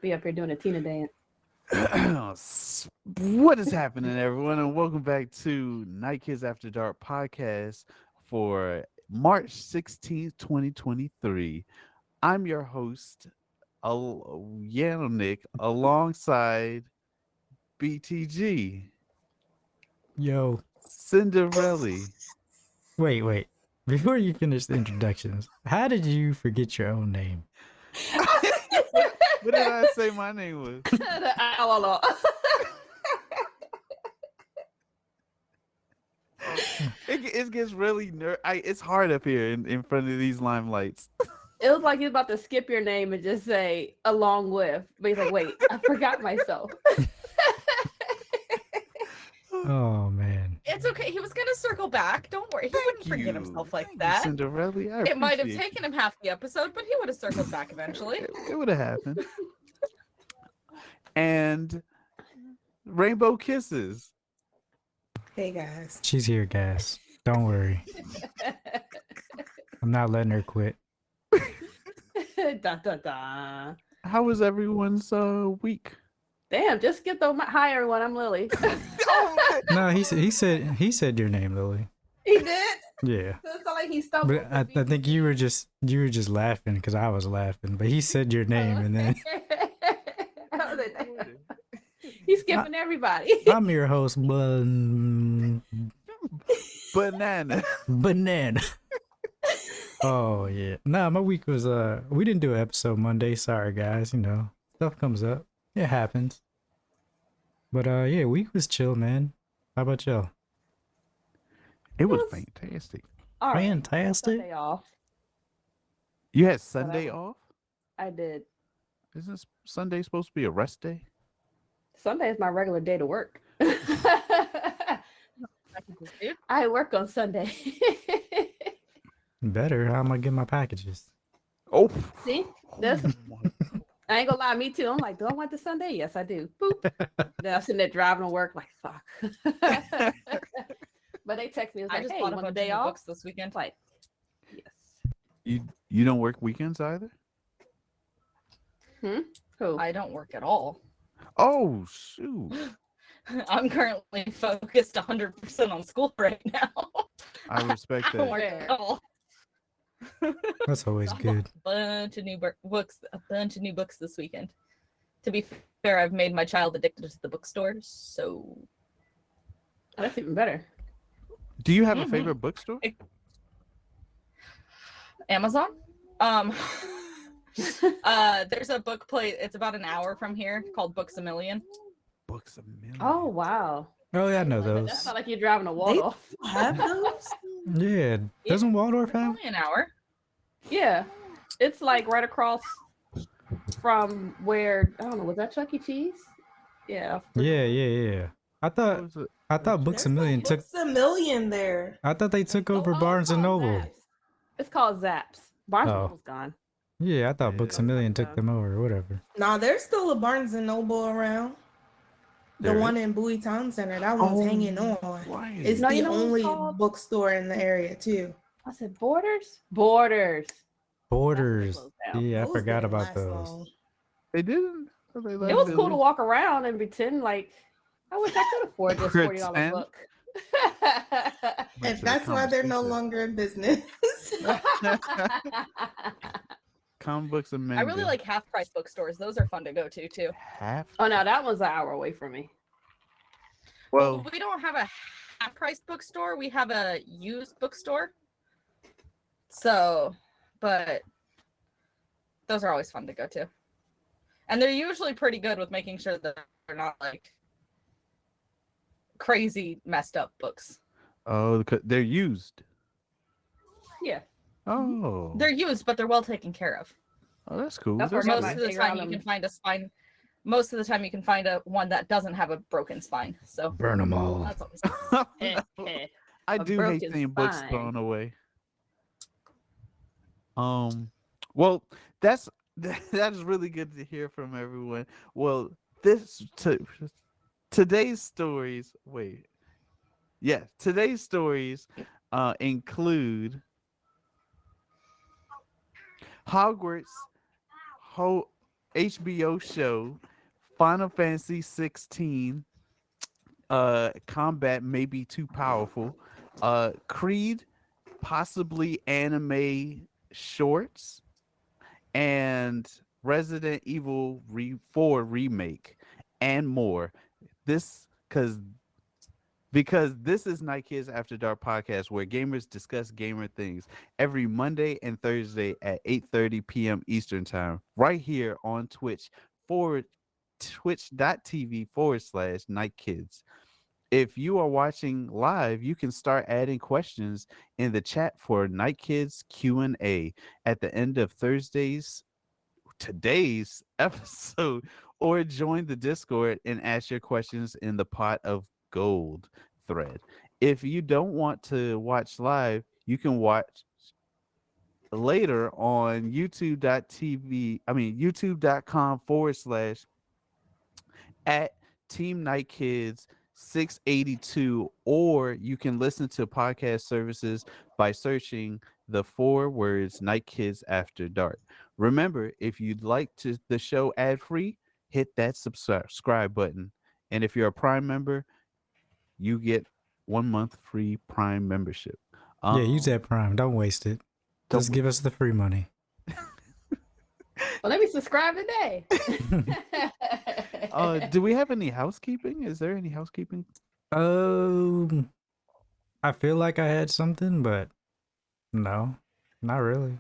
Be up here doing a Tina dance. What is happening, everyone, and welcome back to Night Kids After Dark podcast for March 16th, 2023. I'm your host, Nick, alongside BTG. Yo, Cinderella. wait. Before you finish the introductions, how did you forget your own name? What did I say my name was? The owl. It gets really it's hard up here in front of these limelights. It was like he's about to skip your name and just say along with, but he's like, wait, I forgot myself. Oh man. It's okay. He was gonna circle back. Don't worry. He wouldn't forget himself like Thank you, that. Cinderella. I It might have appreciate taken him half the episode, but he would have circled back eventually. It would have happened. And Rainbow Kisses. Hey guys. She's here, guys. Don't worry. I'm not letting her quit. Da, da, da. How was everyone's week? Damn, just skip the hi everyone. I'm Lily. No, he said your name, Lily. He did. Yeah. It's not like he stumbled. But I think you were just laughing because I was laughing. But he said your name, and then He's skipping everybody. I'm your host, Banana. Banana. Oh yeah. Nah, my week was we didn't do an episode Monday. Sorry guys, you know, stuff comes up. It happens. But yeah, week was chill, man. How about y'all? It was fantastic. All right. Fantastic. Sunday off. You had Sunday Whatever. off? I did. Isn't Sunday supposed to be a rest day? Sunday is my regular day to work. Dude. I work on Sunday. Better. How am I get my packages? Oh. See? This I ain't gonna lie, me too. I'm like, do I want the Sunday? Yes, I do. Boop. Then I'm sitting there driving to work like, fuck. But they text me, it's I like, just hey, bought you a want the bunch day of new off? books this weekend. It's like, yes. You don't work weekends either? Cool. I don't work at all. Oh shoot. I'm currently focused 100% on school right now. I respect I don't that. work Fair. at all. That's always I bought good. A bunch of new books this weekend. To be fair, I've made my child addicted to the bookstore, so Oh, that's even better. Do you have a Mhm. favorite bookstore? Amazon. There's a book place. It's about an hour from here called Books a Million. Books a Million. Oh, wow. Oh yeah, I know That's those. not like you're driving a Waldorf. Have those? Yeah. Doesn't Waldorf It's have? only an hour. Yeah. It's like right across from where, I don't know, was that Chuck E. Cheese? Yeah. Yeah. I What thought was it? Books a There's no Million took. Books a Million there. I thought they took over Oh, Barnes and it's called Noble. Zapp's. It's called Zapp's. Barnes and Oh. Noble's gone. Yeah, I thought Yeah. Books a Million took them over. Whatever. Nah, there's still a Barnes and Noble around. The There one is? in Bowie Town Center. That one's hanging on. Right. It's No, the you know what it's only called? bookstore in the area too. I said Borders? Borders. Borders. closed down. Yeah, I Those forgot didn't about last those. long. They didn't. They It let was it cool to loose? walk around and pretend like I wish I could afford this $40 Pretend? book. Went If to the that's why they're no comic book longer in business. Comic books and manga. I really like half price bookstores. Those are fun to go to too. half. Oh no, that one's an hour away from me. Well, We don't have a half price bookstore. We have a used bookstore. So, but those are always fun to go to. And they're usually pretty good with making sure that they're not like crazy messed up books. oh, they're used. Yeah. Oh, They're used, but they're well taken care of. oh, that's cool. That's where I That's got Most my of the figure time out you them. can find a spine. Most of the time you can find a one that doesn't have a broken spine. So Burn them all. that's always I A do hate broken seeing books spine. thrown away. Well, that's that is really good to hear from everyone. Well, today's stories. Wait, yeah, today's stories include Hogwarts HBO show, Final Fantasy 16. Combat may be too powerful. Creed, possibly anime shorts, and Resident Evil 4 remake, and more. This because because this is Night Kids After Dark podcast where gamers discuss gamer things every Monday and Thursday at 8:30 p.m. Eastern Time, right here on twitch.tv/Night Kids. If you are watching live, you can start adding questions in the chat for Night Kids Q&A at the end of today's episode, or join the Discord and ask your questions in the pot of gold thread. If you don't want to watch live, you can watch later on youtube.com/ at Team Night Kids 682, or you can listen to podcast services by searching the 4 words Night Kids After Dark. Remember, if you'd like to the show ad free, hit that subscribe button. And if you're a Prime member, you get 1 month free Prime membership. Yeah, use that Prime. Don't waste it. Just give us the free money. Well, let me subscribe today. Do we have any housekeeping? Is there any housekeeping? I feel like I had something, but no, not really.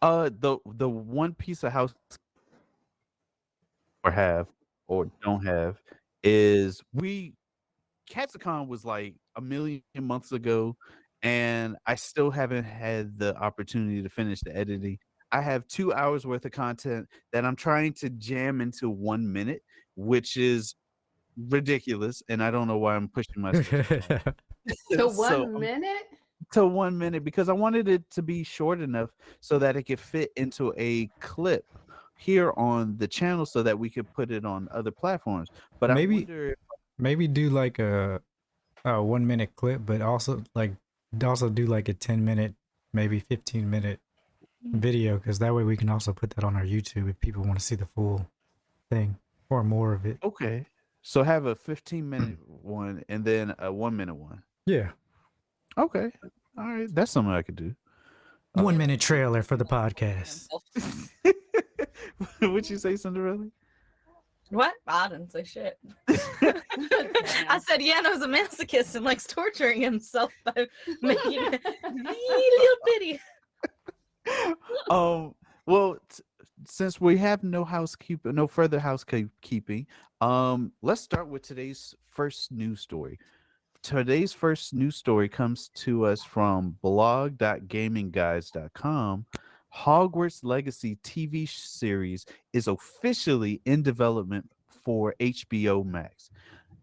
The one piece of house or have or don't have is Capsicon was like a million months ago, and I still haven't had the opportunity to finish the editing. I have 2 hours worth of content that I'm trying to jam into 1 minute, which is ridiculous, and I don't know why I'm pushing myself To so 1 minute? to 1 minute because I wanted it to be short enough so that it could fit into a clip here on the channel so that we could put it on other platforms. But I wonder maybe do like a 1 minute clip, but also do like a 10 minute, maybe 15 minute video, because that way we can also put that on our YouTube if people want to see the full thing or more of it. Okay. So have a 15-minute one and then a 1-minute one. Yeah. Okay. All right. That's something I could do. 1 minute trailer for the podcast. What'd you say, Cinderella? What? I didn't say shit. I said Yano's a masochist and likes torturing himself by making it little bitty. Well, since we have no further housekeeping, let's start with today's first news story. Today's first news story comes to us from blog.gamingguys.com. Hogwarts Legacy TV series is officially in development for HBO Max.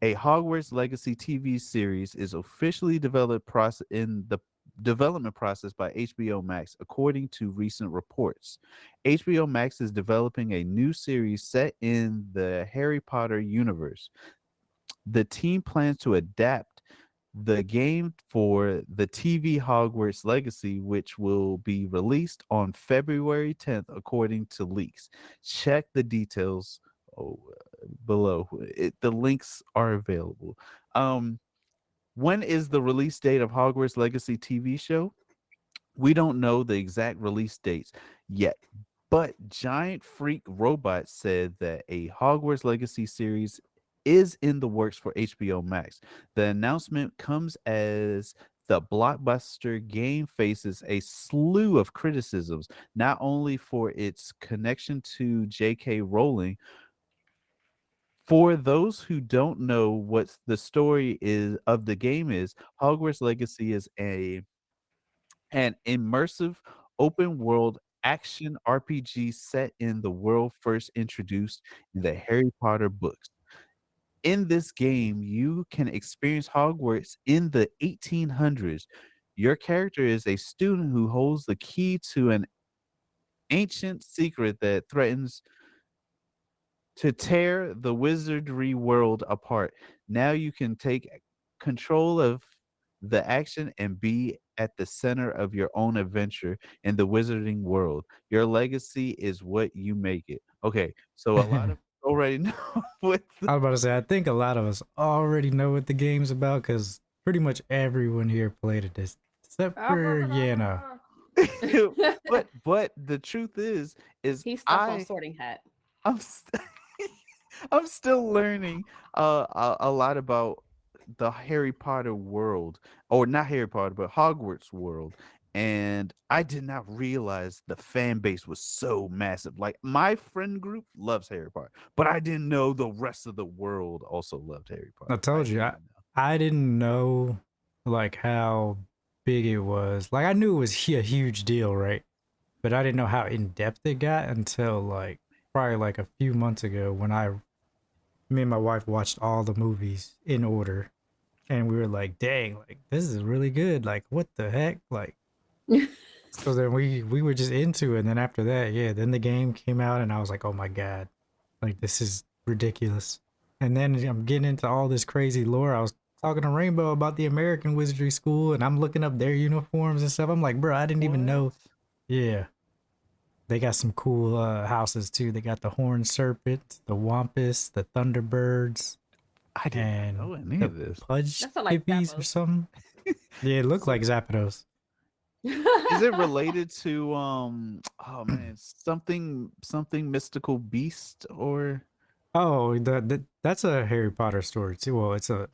A Hogwarts Legacy TV series is officially in the development process by HBO Max, according to recent reports. HBO Max is developing a new series set in the Harry Potter universe. The team plans to adapt the game for the TV Hogwarts Legacy, which will be released on February 10th, according to leaks. Check the details below. The links are available. When is the release date of Hogwarts Legacy TV show? We don't know the exact release dates yet, but Giant Freak Robots said that a Hogwarts Legacy series is in the works for HBO Max. The announcement comes as the blockbuster game faces a slew of criticisms, not only for its connection to J.K. Rowling. For those who don't know what the story is of the game is, Hogwarts Legacy is an immersive open world action RPG set in the world first introduced in the Harry Potter books. In this game, you can experience Hogwarts in the 1800s. Your character is a student who holds the key to an ancient secret that threatens to tear the wizardry world apart. Now you can take control of the action and be at the center of your own adventure in the wizarding world. Your legacy is what you make it. Okay, so a lot of already know what I was about to say, I think a lot of us already know what the game's about because pretty much everyone here played it, except for Yana. but the truth is he's stuck on Sorting Hat. I'm still learning a lot about the Harry Potter world, or not Harry Potter, but Hogwarts world. And I did not realize the fan base was so massive. Like my friend group loves Harry Potter, but I didn't know the rest of the world also loved Harry Potter. I told you, didn't know. I didn't know like how big it was. Like I knew it was a huge deal, right? But I didn't know how in depth it got until like probably like a few months ago when me and my wife watched all the movies in order, and we were like, "Dang, like this is really good! Like what the heck?" Like, so then we were just into it. And then after that, yeah, then the game came out, and I was like, "Oh my god, like this is ridiculous." And then I'm getting into all this crazy lore. I was talking to Rainbow about the American Wizardry School, and I'm looking up their uniforms and stuff. I'm like, bro, I didn't even know. What? Yeah. They got some cool houses too. They got the Horned Serpent, the Wampus, the Thunderbirds, I didn't and know any the of this. Pudge That sound like Hippies or Zappos. something. Yeah, it looked like Zapdos. Is it related to oh man, something mystical beast or Oh, that's a Harry Potter story too. Well, it's a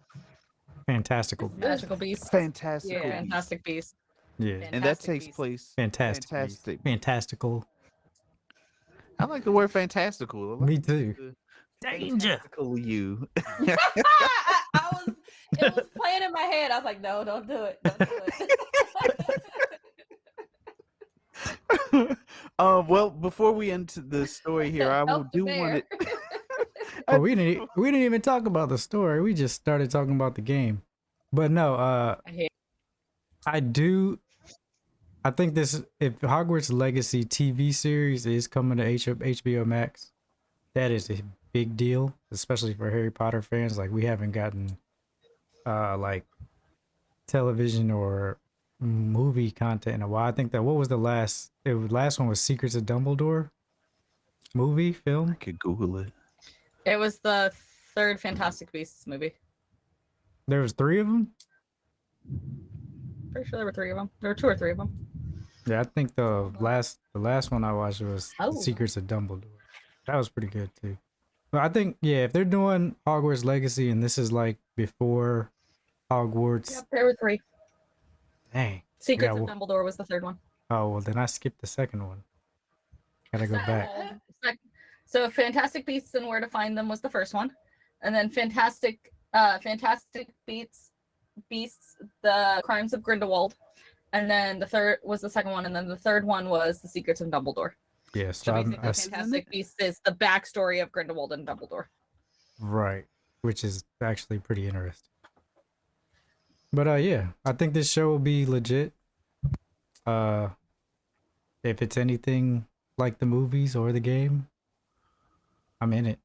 fantastical. Magical Beast. fantastical Yeah. beast? Fantastic Beast. Yeah, And that Fantastic takes Beast. place fantastic. Fantastical. I like the word fantastical. I like Me too. the Danger. fantastical you. I was. It was playing in my head. I was like, no, don't do it. Don't do it. Well, before we end the story here, I will Help the do want bear. to. Oh, we didn't even talk about the story. We just started talking about the game. But no, I hate I think if Hogwarts Legacy TV series is coming to HBO Max, that is a big deal, especially for Harry Potter fans. Like we haven't gotten like television or movie content in a while. I think that what was the last one was Secrets of Dumbledore movie I film. could Google it. it was the third Fantastic Beasts movie. There was 3 of them. Pretty sure there were 3 of them. There were 2 or 3 of them. Yeah, I think the last one I watched was Oh. The Secrets of Dumbledore. That was pretty good too. But I think if they're doing Hogwarts Legacy and this is like before Hogwarts, Yep, there were 3. dang. Secrets Yeah, of Dumbledore was the third one. Oh well, then I skipped the second one. Gotta go back. So Fantastic Beasts and Where to Find Them was the first one, and then Fantastic Beasts, The Crimes of Grindelwald, and then the third was the second one, and then the third one was The Secrets of Dumbledore. Yes, So basically, Fantastic Beasts is the backstory of Grindelwald and Dumbledore. right, which is actually pretty interesting. But yeah, I think this show will be legit. If it's anything like the movies or the game, I'm in it.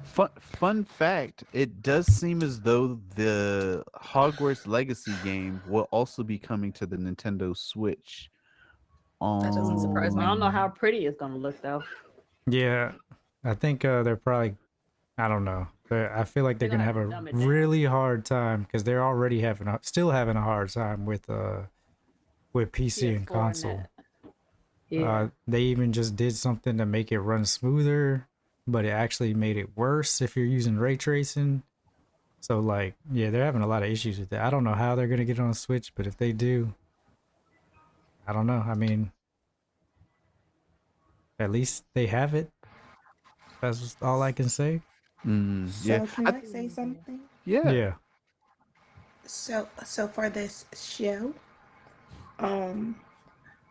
Fun fact, it does seem as though the Hogwarts Legacy game will also be coming to the Nintendo Switch. That doesn't surprise me. I don't know how pretty it's gonna look though. Yeah, I think they're probably. I don't know. I feel like they're They're gonna gonna have a dumb it down. really hard time because they're already still having a hard time with PC and PS4 console. that. Yeah. They even just did something to make it run smoother, but it actually made it worse if you're using ray tracing. So like, yeah, they're having a lot of issues with that. I don't know how they're gonna get it on Switch, but if they do, I don't know. I mean, at least they have it. That's all I can say. Yeah, So can I say something? yeah. Yeah. So for this show,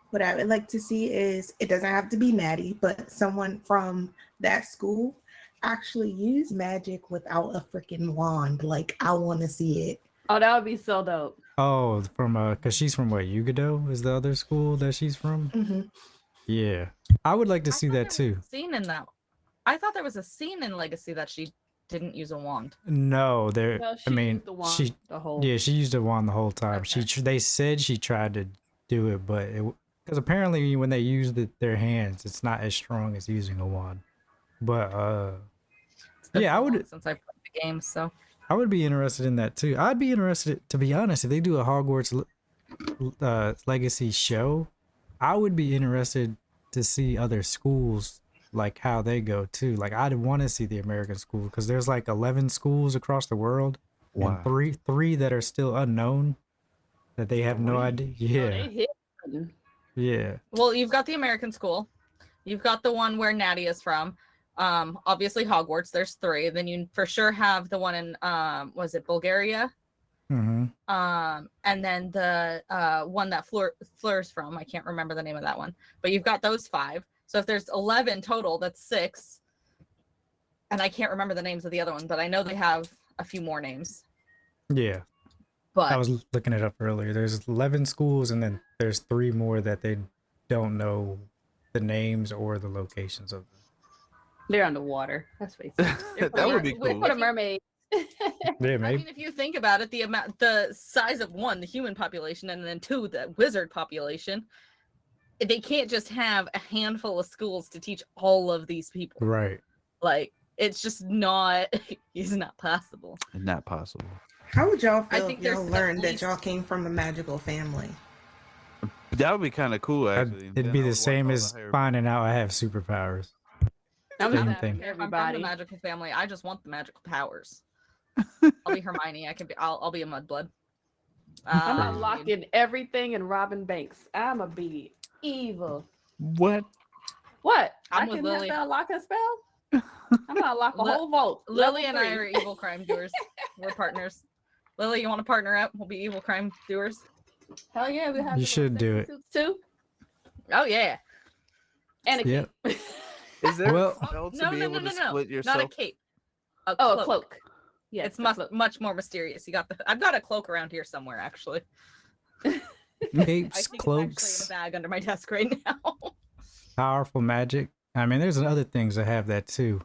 what I would like to see is it doesn't have to be Maddie, but someone from that school actually use magic without a freaking wand. Like I want to see it. Oh, that would be so dope. Oh, from cause she's from what, Yugado is the other school that she's from? Mm-hmm. Yeah. I would like to see that too. Scene in that. I thought there was a scene in Legacy that she didn't use a wand. No, there Well, I she mean used the wand she the whole. yeah, she used a wand the whole time. Okay. They said she tried to do it, but because apparently when they use their hands, it's not as strong as using a wand. But It's been Yeah, so I would- long since I played the game, so I would be interested in that too. I'd be interested, to be honest, if they do a Hogwarts Legacy show. I would be interested to see other schools, like how they go too. Like I'd want to see the American school because there's like 11 schools across the world, Wow. and three that are still unknown that they have no idea. Oh, Yeah, they hit. yeah. Well, you've got the American school. You've got the one where Natty is from. Obviously Hogwarts. There's 3. Then you for sure have the one in was it Bulgaria? Mm-hmm. And then the one that Fleur's from. I can't remember the name of that one. But you've got those 5. So if there's 11 total, that's 6. And I can't remember the names of the other one, but I know they have a few more names. Yeah. But I was looking it up earlier. There's 11 schools, and then there's 3 more that they don't know the names or the locations of them. They're underwater. Let's face it. That would be Wait, cool. Put a mermaid. Yeah, I maybe. mean, if you think about it, the size of 1, the human population, and then 2, the wizard population, they can't just have a handful of schools to teach all of these people. Right. Like, it's just not, it's not possible. Not possible. How would y'all I feel think if y'all there's at learned that least- y'all came from a magical family? That would be kind of cool, actually. It'd Then be I the would same watch all as the Harry finding out I have superpowers. I'm Same just thing. asking If I'm from everybody. the magical family, I just want the magical powers. I'll be Hermione. I'll be a mudblood. I'm Crazy. unlocking everything in Robin Banks. I'ma be evil. What? What? I'm I with can Lily. have to unlock a spell? I'm gonna unlock a Li- whole vault. Lily Level and I 3. are evil crime doers. We're partners. Lily, you want to partner up? We'll be evil crime doers. Hell yeah, we have You should do it. suits too. Oh yeah. And a Yep. cape. Is there Well- a spell to No, be no, able no, to no, no. split Not yourself? a cape. A Oh, cloak. a cloak. Yeah, It's a cloak. much more mysterious. I've got a cloak around here somewhere actually. I Capes, think cloaks, it's actually in a bag under my desk right now. powerful magic. I mean, there's other things that have that too.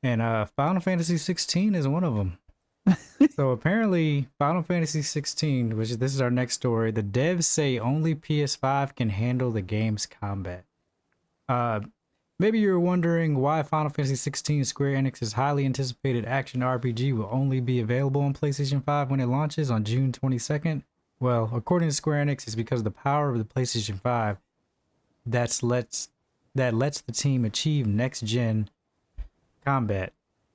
And Final Fantasy 16 is one of them. So apparently, Final Fantasy 16, this is our next story, the devs say only PS5 can handle the game's combat. Maybe you're wondering why Final Fantasy 16 Square Enix's highly anticipated action RPG will only be available on PlayStation 5 when it launches on June 22nd. Well, according to Square Enix, it's because of the power of the PlayStation 5 that lets the team achieve next-gen combat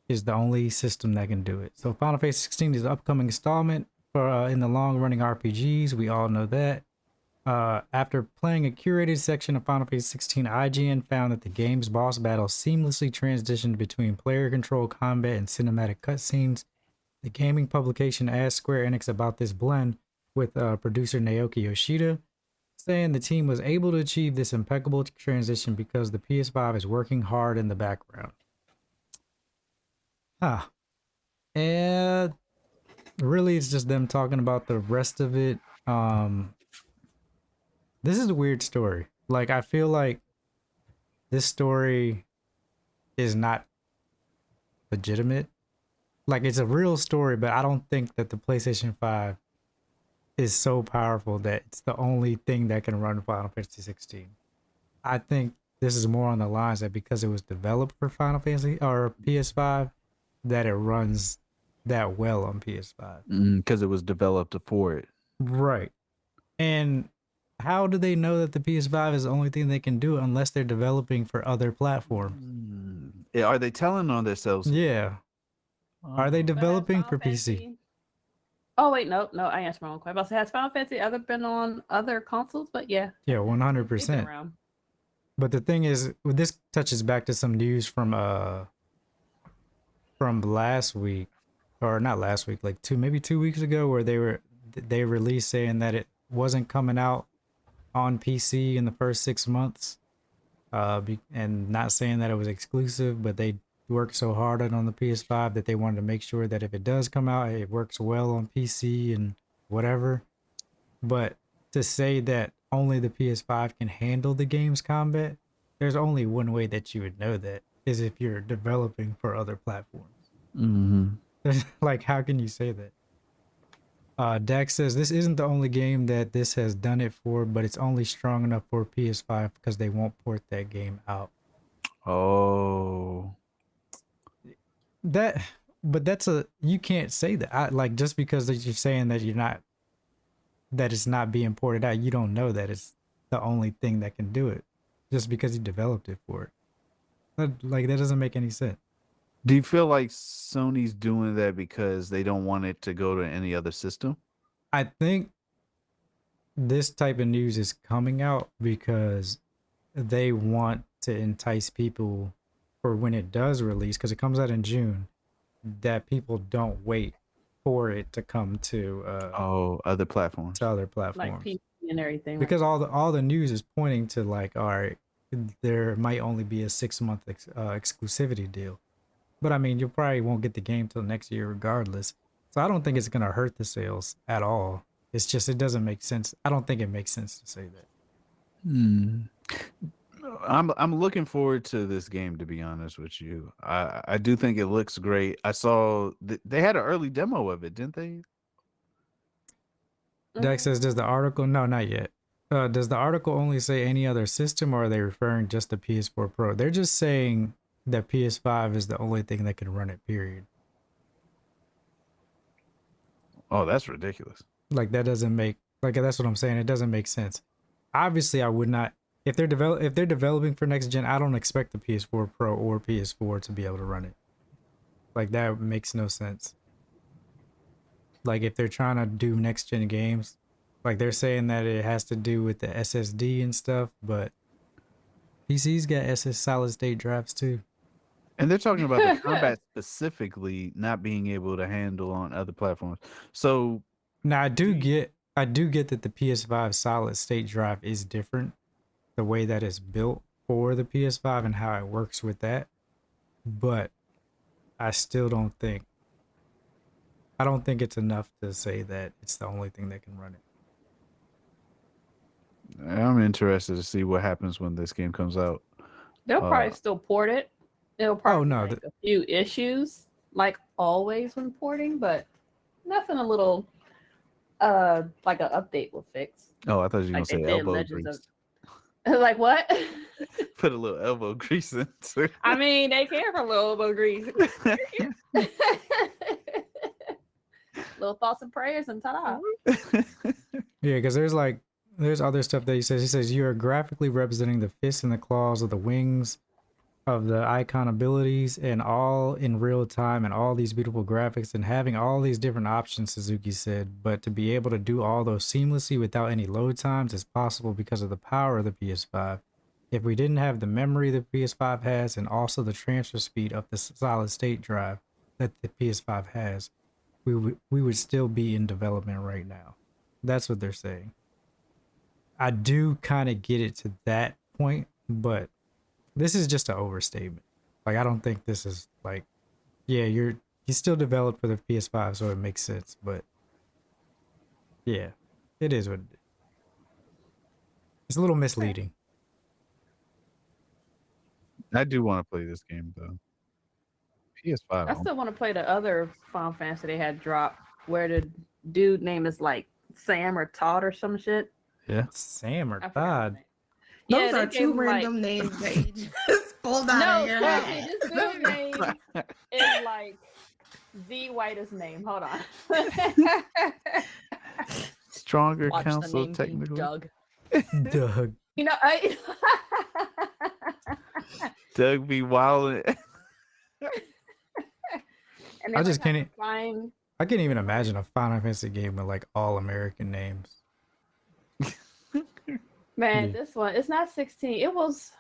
is the only system that can do it. So Final Fantasy 16 is an upcoming installment for in the long-running RPGs. We all know that. After playing a curated section of Final Fantasy 16, IGN found that the game's boss battles seamlessly transitioned between player-controlled combat and cinematic cutscenes. The gaming publication asked Square Enix about this blend, with producer Naoki Yoshida saying the team was able to achieve this impeccable transition because the PS5 is working hard in the background. And really, it's just them talking about the rest of it. This is a weird story. Like, I feel like this story is not legitimate. Like, it's a real story, but I don't think that the PlayStation 5 is so powerful that it's the only thing that can run Final Fantasy 16. I think this is more on the lines that because it was developed for Final Fantasy or PS5, that it runs that well on PS5. Because it was developed for it. Right. And how do they know that the PS5 is the only thing they can do unless they're developing for other platforms? Yeah, are they telling on themselves? Yeah. Are they But has developing Final for PC? Fantasy- Oh wait, no, I answered my own question. I said, has Final Fantasy ever been on other consoles? But yeah, Yeah, they've been 100%. around. But the thing is, this touches back to some news from last week, or not last week, like maybe 2 weeks ago, where they released saying that it wasn't coming out on PC in the first 6 months, and not saying that it was exclusive, but they worked so hard on the PS5 that they wanted to make sure that if it does come out, it works well on PC and whatever. But to say that only the PS5 can handle the game's combat, there's only one way that you would know that, is if you're developing for other platforms. Like, how can you say that? Dax says this isn't the only game that this has done it for, but it's only strong enough for PS5 because they won't port that game out. Oh. You can't say that. Like, just because that you're saying that that it's not being ported out, you don't know that it's the only thing that can do it just because you developed it for it. Like, that doesn't make any sense. Do you feel like Sony's doing that because they don't want it to go to any other system? I think this type of news is coming out because they want to entice people for when it does release, because it comes out in June, that people don't wait for it to come to Other platforms. other Like platforms. PC and everything. Because all the news is pointing to like, all right, there might only be a 6-month exclusivity deal, but I mean, you probably won't get the game till next year regardless. So I don't think it's gonna hurt the sales at all. It's just it doesn't make sense. I don't think it makes sense to say that. I'm looking forward to this game, to be honest with you. I do think it looks great. I saw they had an early demo of it, didn't they? Dex says, does the article? No, not yet. Does the article only say any other system, or are they referring just to PS4 Pro? They're just saying that PS5 is the only thing that can run it, period. Oh, that's ridiculous. Like that doesn't make, like that's what I'm saying. It doesn't make sense. Obviously, I would not, if they're developing for next gen, I don't expect the PS4 Pro or PS4 to be able to run it. Like that makes no sense. Like if they're trying to do next gen games, like they're saying that it has to do with the SSD and stuff, but PC's got solid state drives too. And they're talking about the combat specifically not being able to handle on other platforms. So Now I do get that the PS5 solid state drive is different, the way that it's built for the PS5 and how it works with that. But I still don't think it's enough to say that it's the only thing that can run it. I'm interested to see what happens when this game comes out. They'll probably still port it. It'll probably no, be like a few issues, like always when porting, but nothing a little like an update will fix. Oh, I thought you were Like gonna they say did elbow Legends grease. Like what? Put a little elbow grease into it. I mean, they care for a little elbow grease. Little thoughts and prayers and ta-da. Yeah, because there's other stuff that he says. He says you are graphically representing the fists and the claws of the wings of the icon abilities, and all in real time, and all these beautiful graphics, and having all these different options, Suzuki said. But to be able to do all those seamlessly without any load times is possible because of the power of the PS5. If we didn't have the memory the PS5 has, and also the transfer speed of the solid state drive that the PS5 has, we would still be in development right now. That's what they're saying. I do kind of get it to that point, but this is just an overstatement. Like, I don't think this is like, yeah, you still developed for the PS5, so it makes sense. But yeah, it is what it is. It's a little misleading. I do want to play this game though. PS5. I still want to play the other Final Fantasy they had dropped, where the dude name is like Sam or Todd or some shit. Yeah. Sam or I forgot his Todd. name. Those they are gave two him, random names that you just pulled out No, of your Sophie, head. this dude's name is like the whitest name. Hold on. Stronger Watch the counsel name be technically. Doug. Doug. You know, Doug be wildin'. and I they just like, can't. find I can't even imagine a Final Fantasy game with like all American names. Man, Yeah. this one, it's not 16. It was,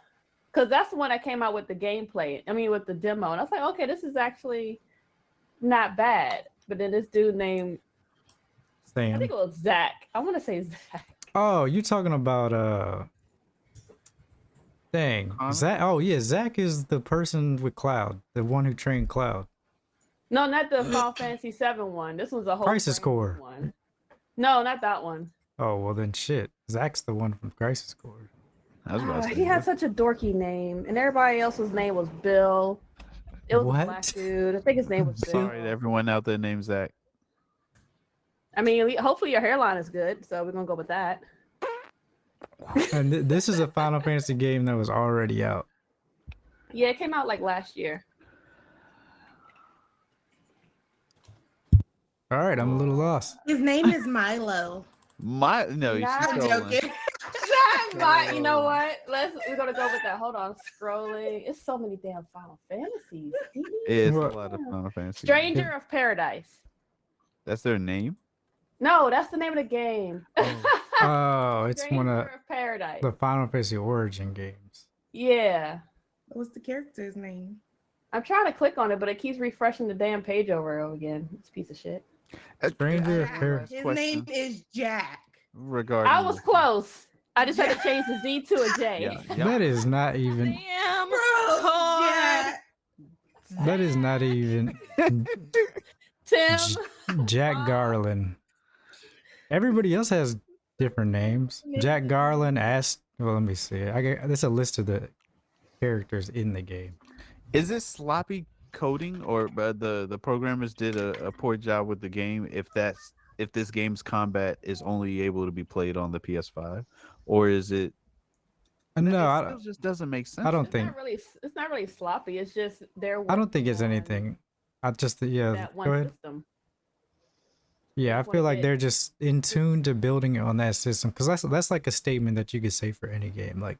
because that's the one that came out with the gameplay. I mean, with the demo. And I was like, okay, this is actually not bad. But then this dude named, I Sam. think it was Zach. I want to say Zach. Oh, you talking about dang. Connor? Zach. Oh yeah, Zach is the person with Cloud, the one who trained Cloud. No, not the Final Fantasy 7 one. This was a whole Crisis brand new Core. one. No, not that one. Oh well then shit. Zach's the one from Crisis Core. I was about to say. He had such a dorky name, and everybody else's name was Bill. It was What? a black dude. I think his name was Bill. Sorry to everyone out there named Zach. I mean, hopefully your hairline is good, so we're gonna go with that. And this is a Final Fantasy game that was already out. Yeah, it came out like last year. All right, I'm a little lost. His name is Milo. No, Nah. she's I'm trolling. joking. Shut You know what? We're gonna go with that. Hold on, scrolling. It's so many damn Final Fantasies. It's a Well- lot of Final Fantasy. Stranger of Paradise. That's their name. No, that's the name of the game. Oh, it's one Stranger of of Paradise. the Final Fantasy Origin games. Yeah. What's the character's name? I'm trying to click on it, but it keeps refreshing the damn page over and over again. It's a piece of shit. Stranger of Jack. Paradise. His name is Jack. Regarding I was close. I just had to change the Z to a J. Yeah. That is not even. Damn. Bro, God. Jack. That is not even Tim. Jack Garland. Everybody else has different names. Jack Garland asked. Well, let me see. There's a list of the characters in the game. Is this sloppy coding, or the programmers did a poor job with the game? If this game's combat is only able to be played on the PS5, or is it? No, it I, still just doesn't make sense. I don't It's think. not really sloppy. It's just they're. I don't think it's working on anything. I just yeah. That Go one ahead. system. Yeah, I Just feel wanna like get- they're just in tune to building it on that system because that's like a statement that you could say for any game. Like,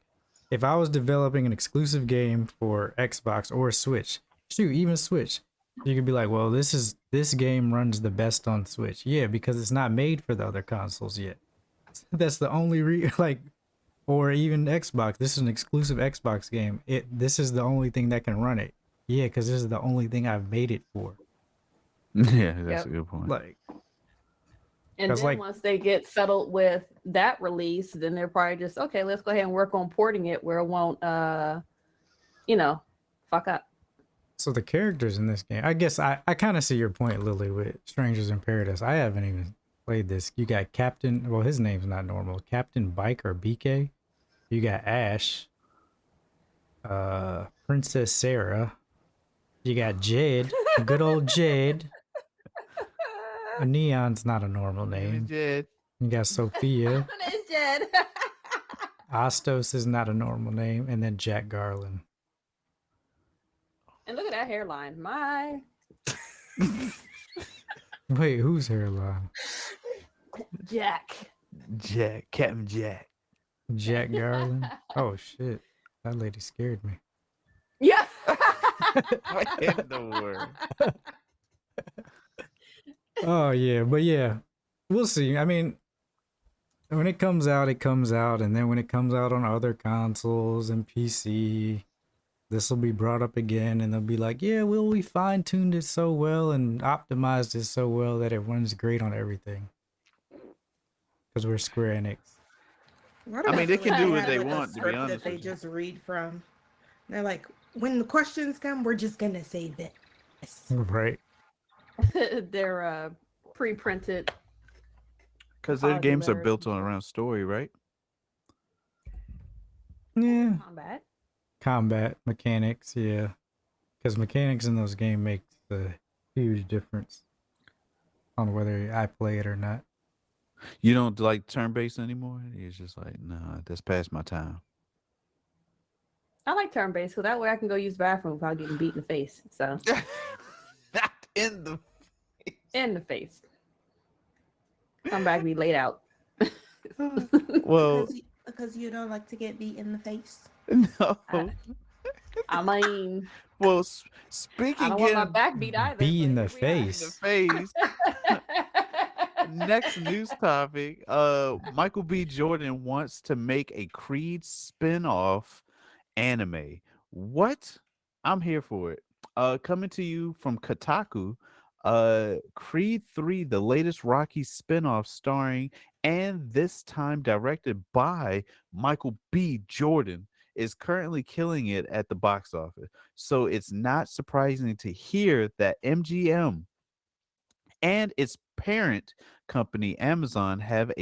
if I was developing an exclusive game for Xbox or Switch, shoot, even Switch, you could be like, well, this game runs the best on Switch. Yeah, because it's not made for the other consoles yet. That's the only or even Xbox. This is an exclusive Xbox game. This is the only thing that can run it. Yeah, because this is the only thing I've made it for. Yeah, that's Yep. a good point. Like. And That's then like- once they get settled with that release, then they're probably just okay. Let's go ahead and work on porting it where it won't, fuck up. So the characters in this game, I guess I kind of see your point, Lily, with Strangers in Paradise. I haven't even played this. You got Captain, well, his name's not normal. Captain Bike or BK. You got Ash, Princess Sarah. You got Jade, good old Jade. Neon's not a normal name. Jed. You got Sophia. It's dead. Astos is not a normal name, and then Jack Garland. And look at that hairline. My Wait, whose hairline? Jack. Captain Jack. Jack Garland. Oh shit, that lady scared me. Yeah. What in the world? Oh yeah, but yeah, we'll see. I mean, when it comes out, and then when it comes out on other consoles and PC, this will be brought up again, and they'll be like, "Yeah, well, we fine-tuned it so well and optimized it so well that it runs great on everything." Because we're Square Enix. I mean, they can do what have, they like, a want, to be script honest that they with you. just read from. They're like, when the questions come, we're just gonna say this. Right. They're pre-printed. Because their games are Popular. built on around story, right? Yeah. Combat. Combat mechanics, yeah. Because mechanics in those games make a huge difference on whether I play it or not. You don't like turn-based anymore? It's just like, nah, that's past my time. I like turn-based, so that way I can go use the bathroom without getting beat in the face. So Not in the in the face. Come back, be laid out. well, Because you don't like to get beat in the face. no. I mean, Well, I speaking don't want my of back beat either. Beat in but the here we are. the face. face, next news topic. Michael B. Jordan wants to make a Creed spin-off anime. What? I'm here for it. Coming to you from Kotaku, Creed 3, the latest Rocky spin-off starring and this time directed by Michael B. Jordan, is currently killing it at the box office. So it's not surprising to hear that MGM and its parent company Amazon have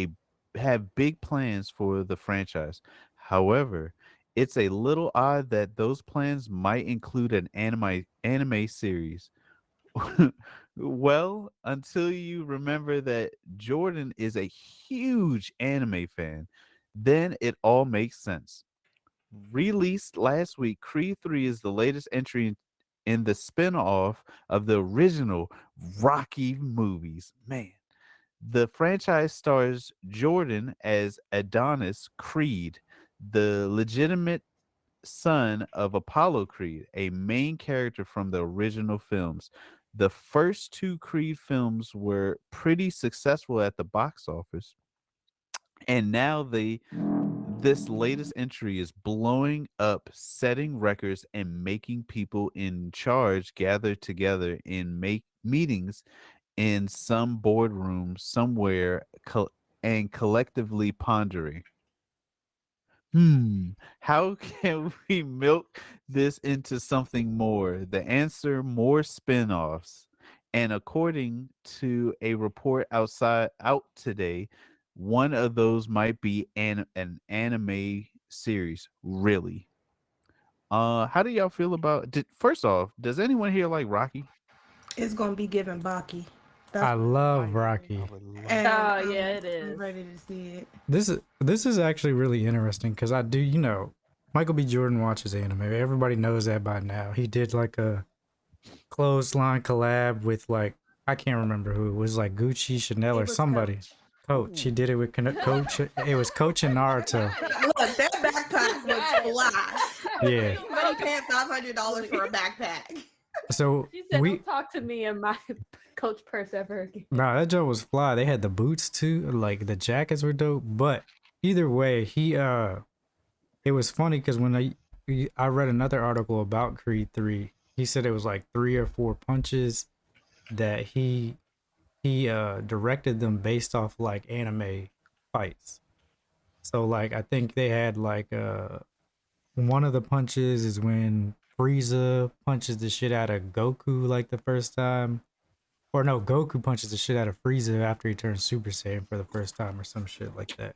big plans for the franchise. However, it's a little odd that those plans might include an anime series. Well, until you remember that Jordan is a huge anime fan, then it all makes sense. Released last week, Creed 3 is the latest entry in the spin-off of the original Rocky movies. Man, The franchise stars Jordan as Adonis Creed, the legitimate son of Apollo Creed, a main character from the original films. The first two Creed films were pretty successful at the box office, and now this latest entry is blowing up, setting records, and making people in charge gather together in meetings in some boardroom somewhere and collectively pondering. How can we milk this into something more? The answer, more spin-offs. And according to a report out today, one of those might be an anime series. Really? How do y'all feel about first off, does anyone here like Rocky? It's gonna be given Baki. I what love I'm Rocky. I would love And Oh, yeah, it I'm is. ready to see it. This is actually really interesting because I do, you know, Michael B. Jordan watches anime. Everybody knows that by now. He did like a clothesline collab with like I can't remember who it was, like Gucci, Chanel, It or was somebody. Coach. He did it with Coach. It was Coach and Naruto. Look, that backpack was fly. Yeah. Somebody paying $500 for a backpack. So She said, "Don't talk to me in my coach purse ever again." nah, that joke was fly. They had the boots too, like the jackets were dope. But either way, it was funny because when I read another article about Creed 3, he said it was like 3 or 4 punches that he directed them based off like anime fights. So like I think they had like one of the punches is when Frieza punches the shit out of Goku like the first time. Or no, Goku punches the shit out of Frieza after he turns Super Saiyan for the first time or some shit like that.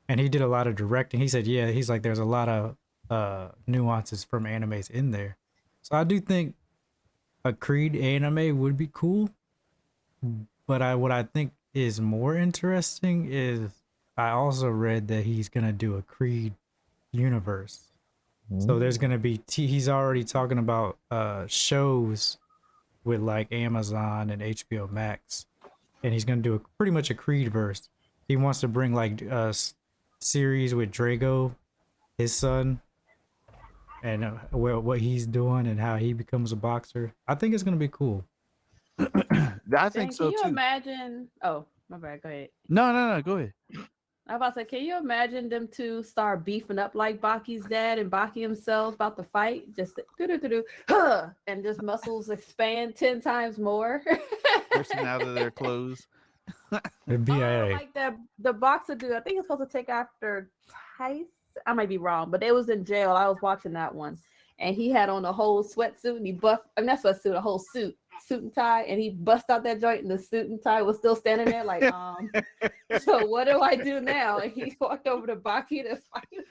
And he did a lot of directing. He said, yeah, he's like there's a lot of nuances from animes in there. So I do think a Creed anime would be cool. But what I think is more interesting is I also read that he's gonna do a Creed universe. So there's gonna be he's already talking about shows with like Amazon and HBO Max, and he's gonna do pretty much a Creed verse. He wants to bring like a series with Drago, his son, and what he's doing and how he becomes a boxer. I think it's gonna be cool. I Dang, think so can you too. imagine? Oh, my bad. Go ahead. No, go ahead. I was about to say, can you imagine them two start beefing up like Baki's dad and Baki himself about the fight? Just huh, and just muscles expand 10 times more. Bursting out of their clothes. It'd be Like that the boxer dude. I think it's supposed to take after Tyson. I might be wrong, but it was in jail. I was watching that one, and he had on a whole sweatsuit, and he buffed. I mean, not sweatsuit, a whole suit and tie, and he bust out that joint, and the suit and tie was still standing there. Like, so what do I do now? And he walked over to Baki to fight him.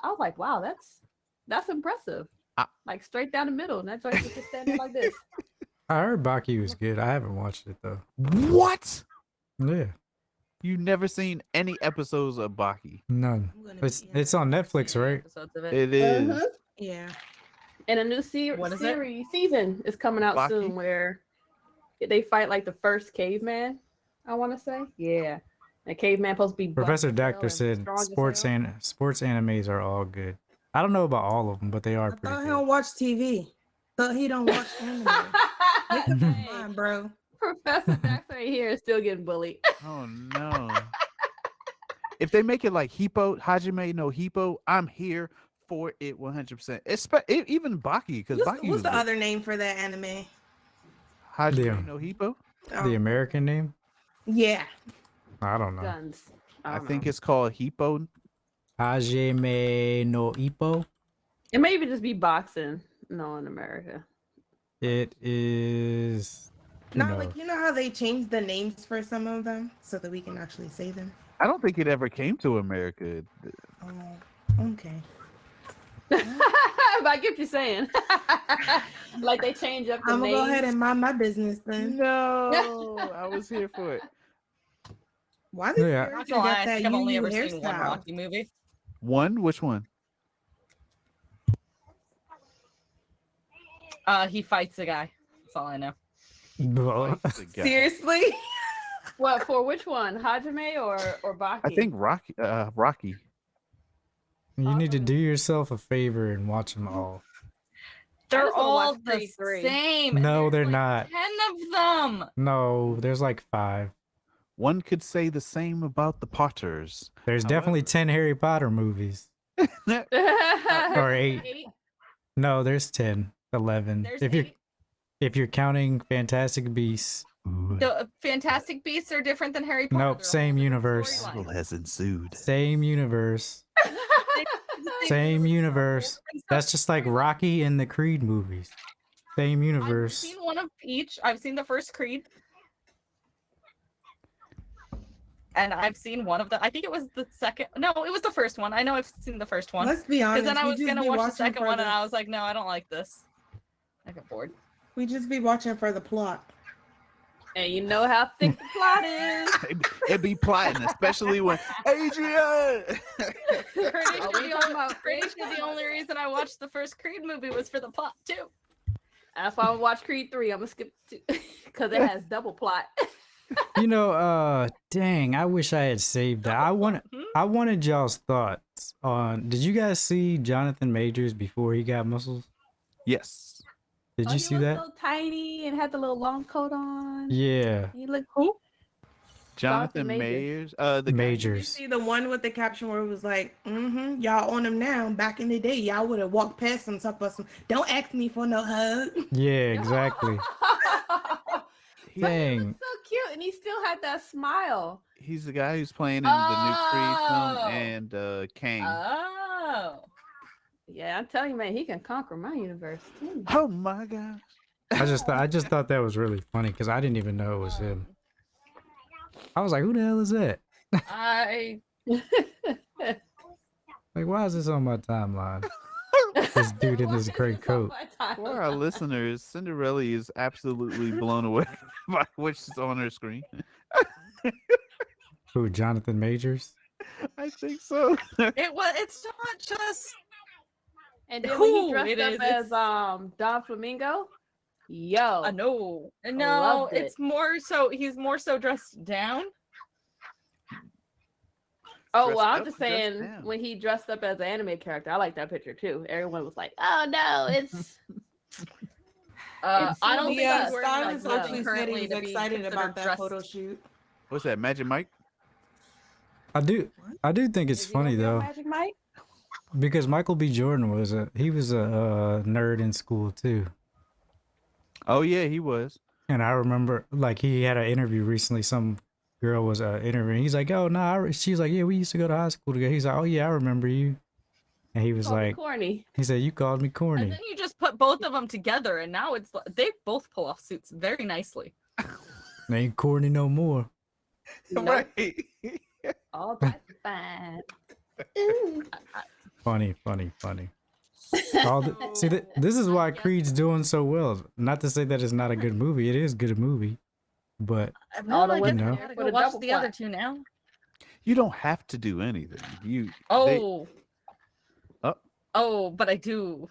I was like, wow, that's impressive. Like straight down the middle, and that joint was just standing like this. I heard Baki was good. I haven't watched it though. What? Yeah, You never seen any episodes of Baki? none. It's on Netflix, right? Episodes of it. It is. Yeah. And a new What is it? series season is coming out Baki? soon where they fight like the first caveman, I want to say. Yeah. The caveman supposed to be Professor buff as hell Doctor and said strong as sports hell. sports animes are all good. I don't know about all of them, but they are I pretty thought he good. don't watch TV. Thought he don't watch anime. Make up your Hey, mind, bro. Professor Jackson right here is still getting bullied. Oh no. If they make it like Hippo, Hajime no Hippo, I'm here for it 100%. Even Baki, because Baki was What's the good. other name for that anime? Hajime Yeah. no Hippo. Oh, The American name? yeah. I don't know. Guns. I don't think know. it's called Hippo. Hajime no Ippo. It may even just be boxing. No, in America. It is. Not No. like you know how they changed the names for some of them so that we can actually say them. I don't think it ever came to America. Oh, okay. But I get what you're saying. Like they change up the I'm gonna names. go ahead and mind my business then. No, I was here for it. Why did Yeah. Erica That's a lie. got I that think I've only Yu ever seen one hairstyle? Rocky movie. One? Which one? He fights a guy. That's all I know. Oh, he's a guy. Seriously? What for? Which one? Hajime or Baki? I think Rocky. You need to do yourself a favor and watch them all. They're just wanna all watch the Creed 3. same. No, There's they're like not. 10 of them. No, there's like 5. One could say the same about the Potters. There's definitely 10 Harry Potter movies. Or 8. No, there's 10, 11. There's If 8. you're counting Fantastic Beasts. The Fantastic Beasts are different than Harry Potter. Nope, They're a same whole different universe. storyline. Battle has ensued. Same universe. Same universe. That's just like Rocky and the Creed movies. Same I've universe. seen one of each. I've seen the first Creed. And I've seen one of the. I think it was the second. No, it was the first one. I know I've seen the first one. Let's be honest. Because then I we was just going to be watch the watching second for one, the- and I was like, no, I don't like this. I get bored. We just be watching for the plot. And you know how thick the plot is. It'd be plotting, especially when Adrian. Pretty sure the only reason I watched the first Creed movie was for the plot too. That's why I'm gonna watch Creed 3. I'm gonna skip 2 because it has double plot. You know, dang, I wish I had saved that. I wanted y'all's thoughts on. Did you guys see Jonathan Majors before he got muscles? Yes. Did you see He was that? so tiny and had the little long coat on. Yeah, He looked who? Jonathan Majors. Majors. The guy- You Majors. see the one with the caption where it was like, y'all on him now. Back in the day, y'all would have walked past him, talk about some, don't ask me for no hug. Yeah, exactly. He Dang. looked so cute, and he still had that smile. He's the guy who's playing in the new Creed Oh. film and Kang. Oh. Yeah, I'm telling you, man, he can conquer my universe. Too. Oh my gosh. I just thought that was really funny because I didn't even know it was him. I was like, who the hell is that? I Like, why is this on my timeline? This dude in this great coat. For our listeners, Cinderella is absolutely blown away by what's on her screen. Who, Jonathan Majors? I think so. it's not just And then when he Who dressed it up is, as it's- Don Flamingo, yo, no. No, loved it. it's more so he's more so dressed down. oh Dressed well, I'm up, just dressed saying down. when he dressed up as an anime character, I like that picture too. Everyone was like, "Oh no, it's." It's I don't think Yeah, he's wearing Stylus like actually nothing said he currently was to be excited about considered that dressed. photo shoot. What's that, Magic Mike? I do think it's Is he gonna funny be on though, Magic Mike? because Michael B. Jordan was a nerd in school too. Oh yeah, he was. And I remember, like, he had an interview recently. Some girl was interviewing. He's like, "Oh no," she's like, "Yeah, we used to go to high school together." He's like, "Oh yeah, I remember you." And he was Called me like, corny. he said, "You called me And corny." then you just put both of them together, and now it's they both pull off suits very nicely. Ain't corny no more. Nope. Right. All that's fine. Funny. See, this is why Creed's doing so well. Not to say that it's not a good movie. It is a good movie, but All the I way guess there I for gotta the go watch double the other plot. two now. You don't have to do anything. Oh. Oh. Oh, but I do.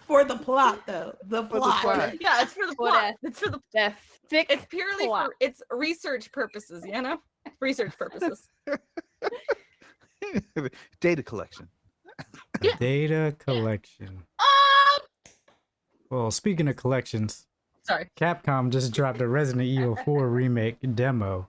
For the plot, though. The For the plot. plot. Yeah, it's for the For plot. that- It's for the. That's thick. It's purely plot. for it's research purposes. You know, research purposes. Data collection. data collection. Oh, Well, speaking of collections, sorry. Capcom just dropped a Resident Evil 4 remake demo.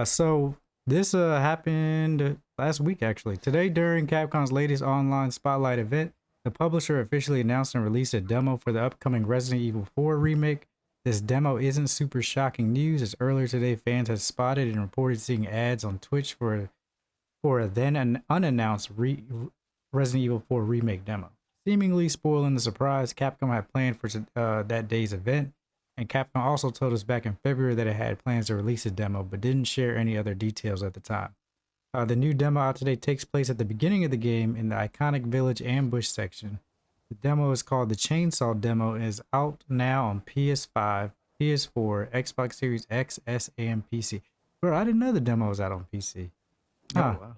So this happened last week actually. Today during Capcom's latest online spotlight event, the publisher officially announced and released a demo for the upcoming Resident Evil 4 remake. This demo isn't super shocking news, as earlier today fans had spotted and reported seeing ads on Twitch for a then unannounced Resident Evil 4 remake demo. Seemingly spoiling the surprise Capcom had planned for that day's event, and Capcom also told us back in February that it had plans to release a demo, but didn't share any other details at the time. The new demo out today takes place at the beginning of the game in the iconic village ambush section. The demo is called the Chainsaw Demo and is out now on PS5, PS4, Xbox Series X, S, and PC. Bro, I didn't know the demo was out on PC. Huh. Oh, wow.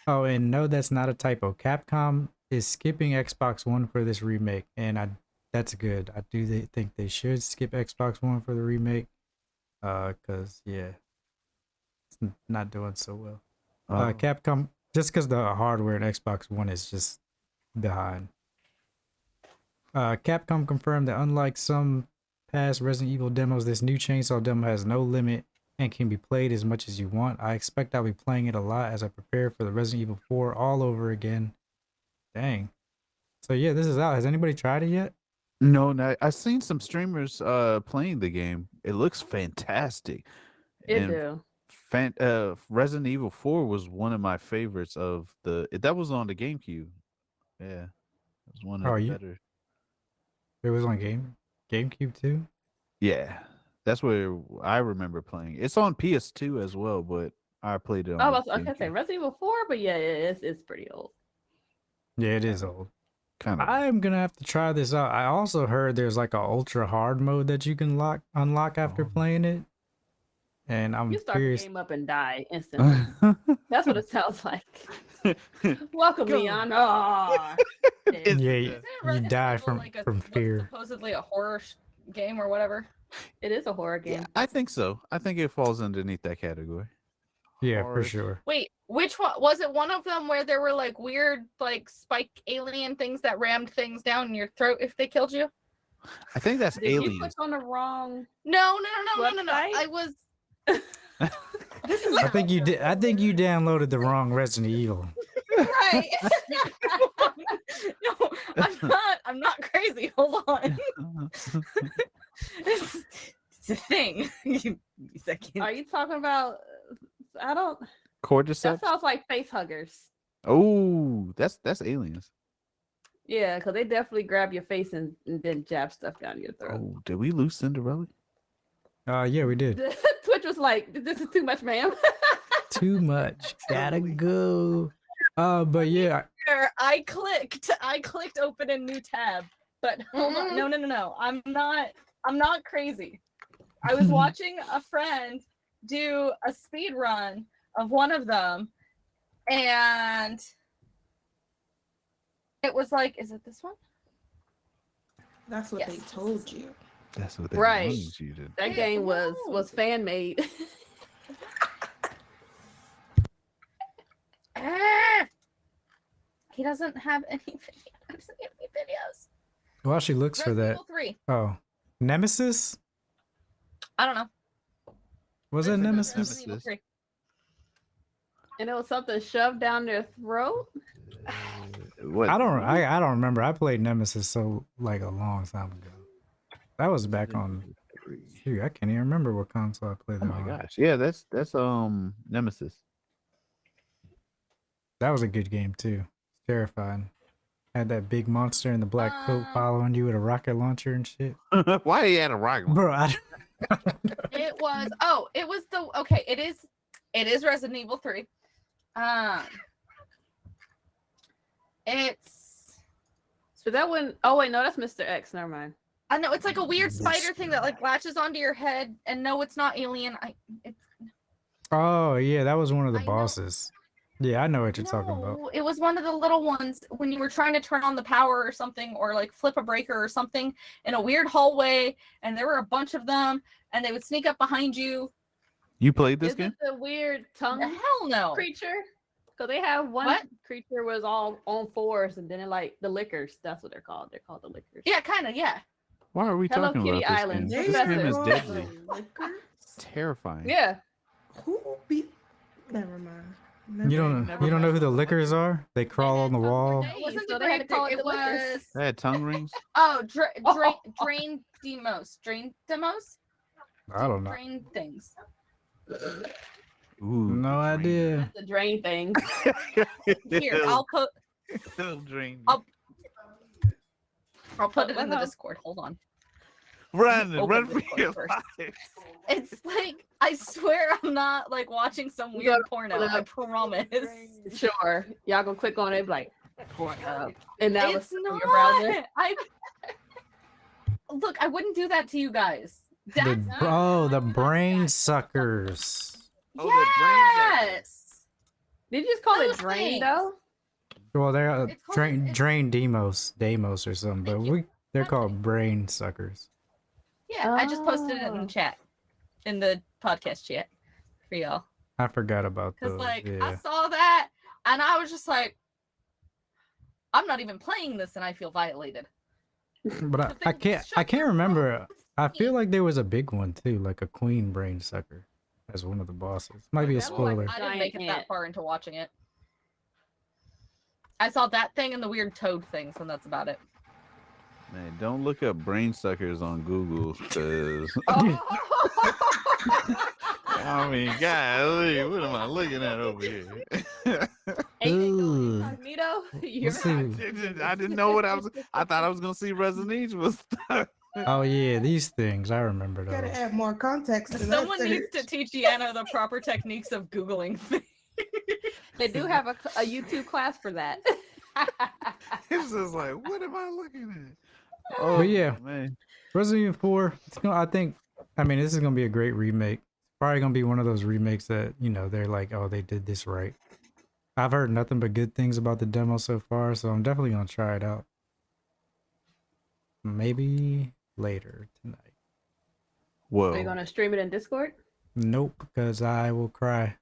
Oh, and no, that's not a typo. Capcom is skipping Xbox One for this remake, and that's good. I do think they should skip Xbox One for the remake, cause yeah, it's not doing so well. Oh. Capcom, just because the hardware in Xbox One is just behind. Capcom confirmed that unlike some past Resident Evil demos, this new Chainsaw demo has no limit and can be played as much as you want. I expect I'll be playing it a lot as I prepare for the Resident Evil 4 all over again. Dang. So yeah, this is out. Has anybody tried it yet? No, I've seen some streamers playing the game. It looks fantastic. It And do. Resident Evil 4 was one of my favorites of that was on the GameCube. Yeah. It was one of the better. It was on GameCube too? Yeah. That's where I remember playing. It's on PS2 as well, but I played it on I was gonna say GameCube. Resident Evil 4, but yeah, it's pretty old. Yeah, it is old. Kind of. I'm gonna have to try this out. I also heard there's like a ultra hard mode that you can unlock after playing it. And I'm You start the curious. game up and die instantly. That's what it sounds like. Welcome, Leon. Oh, Yeah, Isn't you Resident die Evil, from like, what's fear. supposedly a horror game or whatever. it is a horror game. Yeah, I think so. I think it falls underneath that category. Yeah, for Horror. sure. Wait, which one was it? One of them where there were like weird, like spike alien things that rammed things down your throat if they killed you? I think that's Did you Aliens. click on the wrong? No. Website? I was. I think you did. I think you downloaded the wrong Resident Evil. Right. No, I'm not crazy. Hold on. It's a thing. Give me a second. Are you talking about? I don't. Cordyceps? That sounds like face huggers. Oh, that's Aliens. Yeah, because they definitely grab your face and then jab stuff down your throat. Oh, did we lose Cinderella? Yeah, we did. Twitch was like, "This is too much, ma'am." Too much. Gotta go. But yeah, I clicked open a new tab. But hold on. No. I'm not crazy. I was watching a friend do a speed run of one of them, and it was like, is it this one? That's what Yes. they told you. That's what they Right. wanted you to. That game was fan made. He doesn't have any videos. while she looks for Resident that. Evil 3. Oh, Nemesis? I don't know. Was it Resident Nemesis? Evil 3. And it was something shoved down their throat. What? I don't remember. I played Nemesis so like a long time ago. That was back on. Shoot, I can't even remember what console I played Oh that my on. gosh. Yeah, that's Nemesis. That was a good game too. Terrifying. Had that big monster in the black coat following you with a rocket launcher and shit. Why he had a rocket? Bro, It was it is Resident Evil 3. It's So that one, oh wait, no, that's Mr. X. Never mind. I know it's like a weird spider thing that like latches onto your head, and no, it's not alien. oh yeah, that was one of the I know. bosses. Yeah, I know what you're talking about. No, it was one of the little ones when you were trying to turn on the power or something, or like flip a breaker or something in a weird hallway, and there were a bunch of them, and they would sneak up behind you. You played this Is game? it the weird tongue Hell no. creature? Because they have one What? creature was all on fours, and then it like the lickers. That's what they're called. They're called the lickers. Yeah, kind of. Yeah. Why are we Hello talking Kitty about this Island. game? There's This game is a- deadly. Liquor? Terrifying. Yeah. Who be? Never mind. You don't know who the lickers are? They crawl on the wall. It wasn't So the they had to call it it the lickers. was They had tongue rings. drain demos. Drain demos? I don't know. Drain things. Ooh, No idea. The drain thing. Here, I'll put drain. I'll put it in the Discord. Hold on. Run Open for Discord your first. life. It's like I swear I'm not like watching some You weird gotta porno. pull it I up. promise. Sure. Y'all gonna click on it, be like, Pornhub. And that was It's from not. your browser. Look, I wouldn't do that to you guys. The brain suckers. Oh, the brain suckers. Yes. Did you just call it Those drain things. though? Well, they're It's called- drain Deimos or something, but Thank you. they're That's called right. brain suckers. Yeah, I just posted it in Oh. the chat, in the podcast chat for y'all. I forgot about Because those. like I Yeah, saw that and I was just like, I'm not even playing this and I feel violated. but The I thing- can't shut your remember. mouth. I feel like there was a big one too, like a queen brain sucker as one of the bosses. Might be a That was spoiler. I didn't make it Giant that ant. far into watching it. I saw that thing and the weird toad things, and that's about it. Man, don't look up brain suckers on Google because I mean, golly, what am I looking at over here? Ain't it going Ooh. incognito? You're Let's right. see. I didn't know what I was. I thought I was gonna see Resident Evil stuff. Oh yeah, these things. I remember Gotta those. add more context to Someone that needs to search. teach Deanna the proper techniques of Googling things. They do have a YouTube class for that. It's just like, what am I looking at? Oh But yeah. man, Resident Evil 4. I mean, this is gonna be a great remake. It's probably gonna be one of those remakes that they're like, oh, they did this right. I've heard nothing but good things about the demo so far, so I'm definitely gonna try it out. Maybe later tonight. whoa. Are you gonna stream it in Discord? Nope, because I will cry.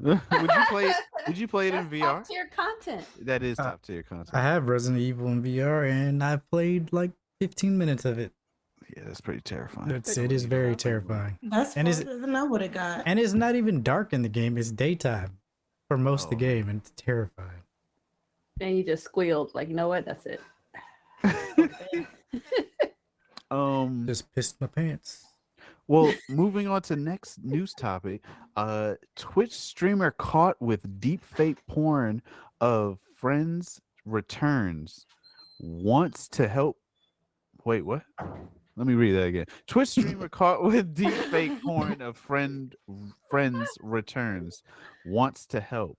Would you play it? Would you play it in That's VR? top tier content. That is Uh, top tier content. I have Resident Evil in VR, and I've played like 15 minutes of it. Yeah, that's pretty terrifying. It is very terrifying. That's And is farther than I would have got. And it's not even dark in the game. It's daytime for most of the Oh. game, and it's terrifying. And you just squealed, like, you know what? That's it. Just pissed my pants. Well, moving on to next news topic. Twitch streamer caught with deep fake porn of friends returns wants to help. Wait, what? Let me read that again. Twitch streamer caught with deep fake porn of friends returns wants to help.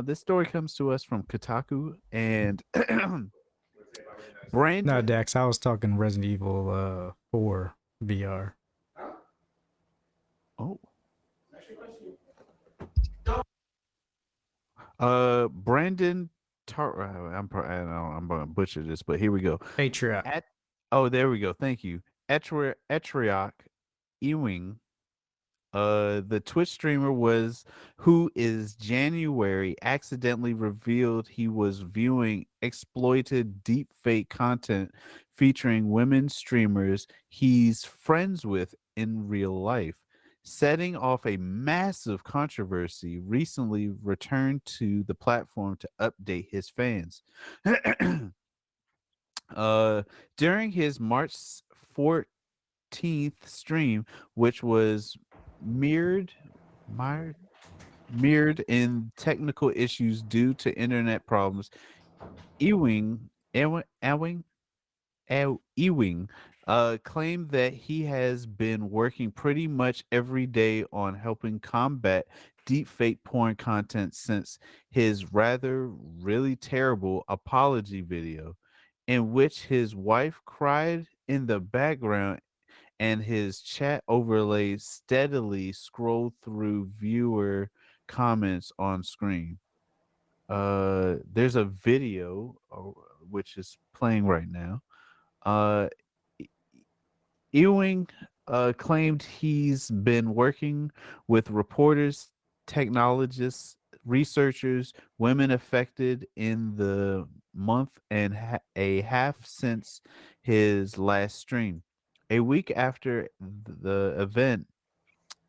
This story comes to us from Kotaku and Brandon. No, Dax, I was talking Resident Evil 4 VR. Oh. Brandon I'm gonna butcher this, but here we go. Patriot. Oh, there we go. Thank you. Etriok Ewing. The Twitch streamer who is January accidentally revealed he was viewing exploited deepfake content featuring women streamers he's friends with in real life, setting off a massive controversy. Recently returned to the platform to update his fans. During his March 14th stream, which was mirrored in technical issues due to internet problems, Ewing claimed that he has been working pretty much every day on helping combat deepfake porn content since his really terrible apology video, in which his wife cried in the background and his chat overlays steadily scroll through viewer comments on screen. There's a video which is playing right now. Ewing claimed he's been working with reporters, technologists, researchers, women affected in the month and a half since his last stream. A week after the event,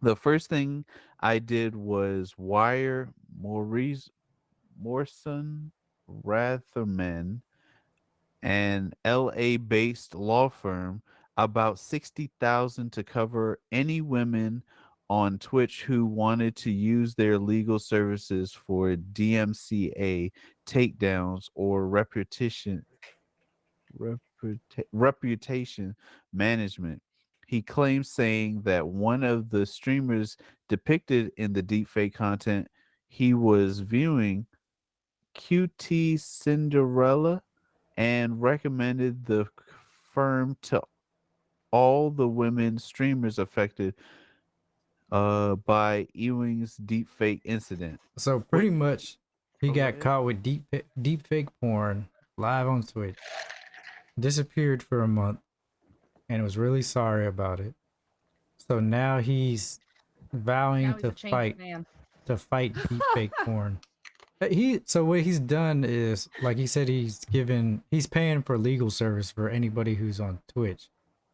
the first thing I did was wire Morrison Ratherman, an LA-based law firm, about 60,000 to cover any women on Twitch who wanted to use their legal services for DMCA takedowns or reputation management. He claims, saying that one of the streamers depicted in the deepfake content he was viewing, QT Cinderella, and recommended the firm to all the women streamers affected by Ewing's deepfake incident. So pretty much He Oh, got yeah. caught with deep fake porn live on Twitch. Disappeared for a month and was really sorry about it. So now he's vowing Now he's a changed man. to fight deep fake porn. So what he's done is, like he said, he's paying for legal service for anybody who's on Twitch.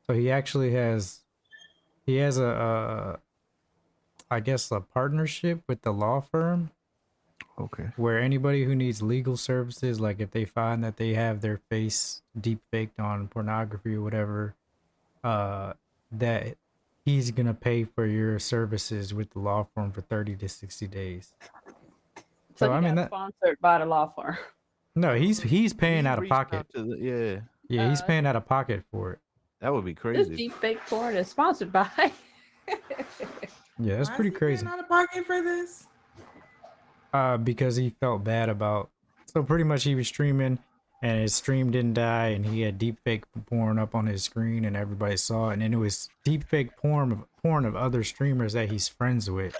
So he actually has a I guess a partnership with the law firm Okay. where anybody who needs legal services, like if they find that they have their face deep faked on pornography or whatever, that he's gonna pay for your services with the law firm for 30 to 60 days. So So he I mean got that sponsored by the law firm. no, he's paying He out of reached pocket. out to yeah, Yeah, he's paying Okay. out of pocket for it. that would be This crazy. deep fake porn is sponsored by. Yeah, that's Why pretty is he crazy. paying out of pocket for this? Because he felt bad about. So pretty much he was streaming, and his stream didn't die, and he had deep fake porn up on his screen, and everybody saw it, and then it was deep fake porn of other streamers that he's friends with,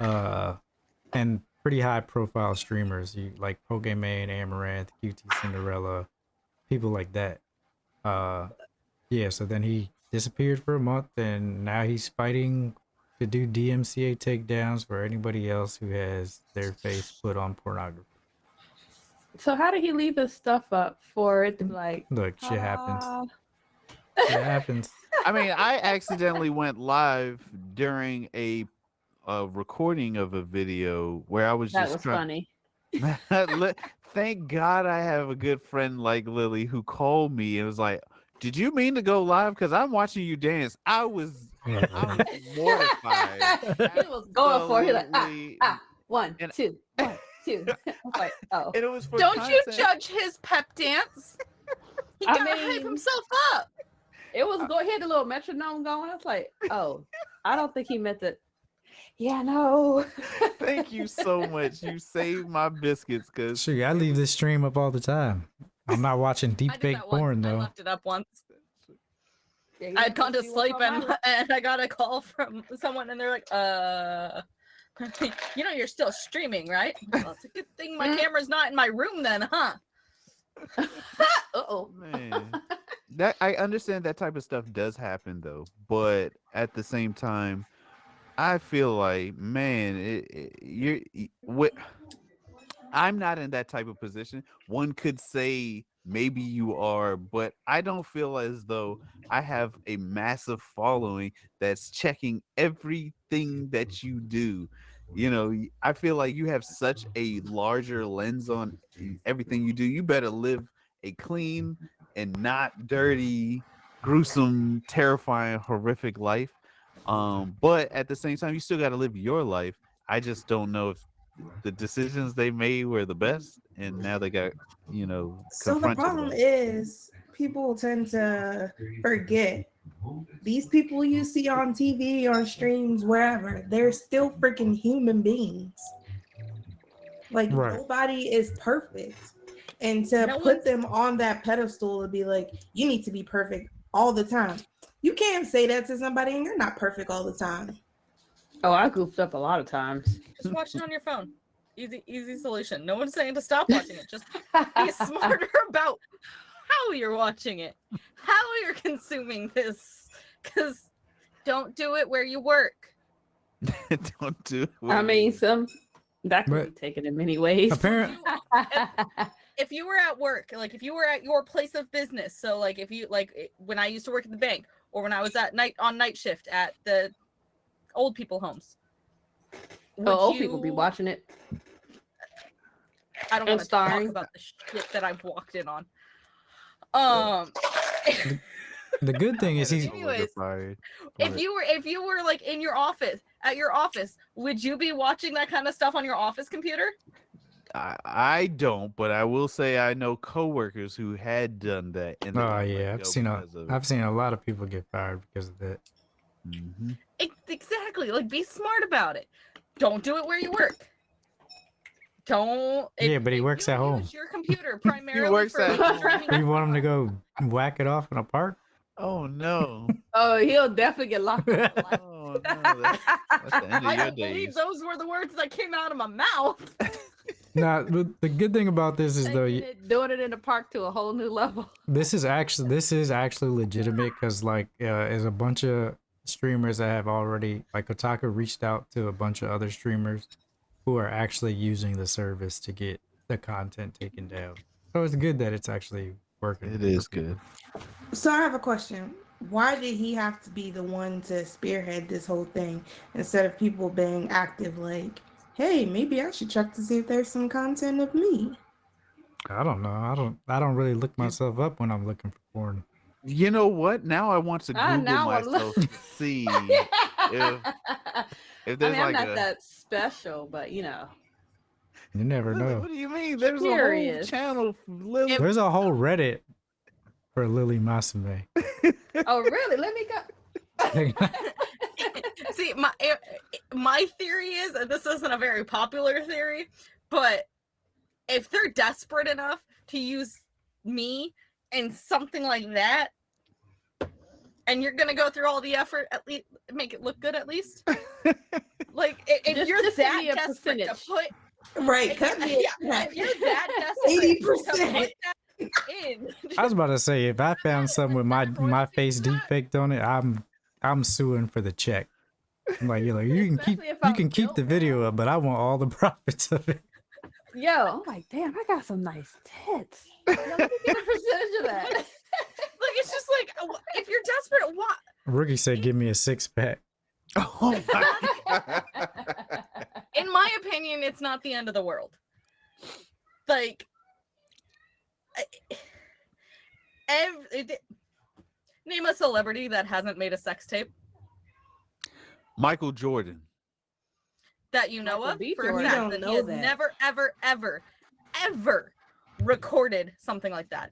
and pretty high profile streamers, like Pokemon, Amaranth, QT Cinderella, people like that. Yeah. So then he disappeared for a month, and now he's fighting to do DMCA takedowns for anybody else who has their face put on pornography. So how did he leave his stuff up for it to be like? Look, shit happens. "Ta-da." Shit happens. I mean, I accidentally went live during a recording of a video where I was That just was trying. funny. Thank God I have a good friend like Lily who called me and was like, "Did you mean to go live? Because I'm watching you dance." I was mortified. He was going for it. He like, Absolutely. one, And- two, one, two. I was like, oh. And it was for Don't you content. judge his pep dance. He I gotta hype mean- himself up. It was go. He had the little metronome going. I was like, oh, I don't think he meant it. Yeah, no. Thank you so much. You saved my biscuits because Shoot, I leave this stream up all the time. I'm not watching deep I did fake that once. porn I though. left it up once. Yeah, he I had gone to see what's sleep on my and I got a call from someone and they're like, you're still streaming, right? Well, it's a good thing my camera's not in my room then, huh? Uh-oh. man, that I understand that type of stuff does happen though, but at the same time, I feel like, man, I'm not in that type of position. One could say maybe you are, but I don't feel as though I have a massive following that's checking everything that you do. You know, I feel like you have such a larger lens on everything you do. You better live a clean and not dirty, gruesome, terrifying, horrific life. But at the same time, you still got to live your life. I just don't know if the decisions they made were the best, and now they got, So the confronted problem with- is people tend to forget these people you see on TV, on streams, wherever, they're still freaking human beings. Like Right. nobody is perfect. And to No put one's- them on that pedestal and be like, you need to be perfect all the time. You can't say that to somebody and you're not perfect all the time. Oh, I goofed up a lot of times. Just watch it on your phone. Easy solution. No one's saying to stop watching it. Just be smarter about how you're watching it, how you're consuming this. Because don't do it where you work. don't do. I mean, that could be But- taken in many ways. Apparently, If you were at work, like if you were at your place of business, so like if you when I used to work at the bank or when I was at night shift at the old people homes. would old people be watching it. I don't and want to talk starring. about the shit that I've walked in on. the good thing is he's Anyways, fired. if you were like in your office at your office, would you be watching that kind of stuff on your office computer? I don't, but I will say I know coworkers who had done that. And they oh got let yeah, go because of it. I've seen a lot of people get fired because of that. Mhm. Exactly. Like, be smart about it. Don't do it where you work. Don't. Yeah, but he if works you at home. Use your computer primarily works for at like, home. streaming. You want him to go whack it off in a park? Oh no! Oh, he'll definitely get locked up. for life. Oh no! That's the end of I your don't believe days. those were the words that came out of my mouth. Now, the good thing about this is though, doing it in the park to a whole new level. this is actually legitimate because like there's a bunch of streamers that have already like Kotaku reached out to a bunch of other streamers who are actually using the service to get the content taken down. So it's good that it's actually working. It is good. So I have a question. Why did he have to be the one to spearhead this whole thing instead of people being active like, hey, maybe I should check to see if there's some content of me? I don't know. I don't really look myself up when I'm looking for porn. You know what? Now I want to Google now I'm myself to see if there's I'm like not a. that special, but You never know. What do you mean? There's a whole Curious. channel for Lily. There's a whole Reddit for Lily Masume. Oh, really? Let me go. See, my theory is, and this isn't a very popular theory, but if they're desperate enough to use me in something like that, and you're gonna go through all the effort, at least make it look good, at least. Like if you're just give that me a desperate to percentage. put, Right, cut me. if you're that desperate to 80%. put that in, I was about to say if I found something with my face defect on it, I'm suing for the check. I'm like, you're like you can keep Especially if you I'm can keep the built video up, but I want all the profits of it. Yo, I'm like, damn, I got some nice tits. Yo, let me get a percentage of that. like it's just like if you're desperate, what? Rookie said, "Give me a 6-pack." Oh my God. In my opinion, it's not the end of the world. Like, name a celebrity that hasn't made a sex tape Michael Jordan. that you know Michael of B. for a Jordan. fact We don't that know he has that. never, ever recorded something like that.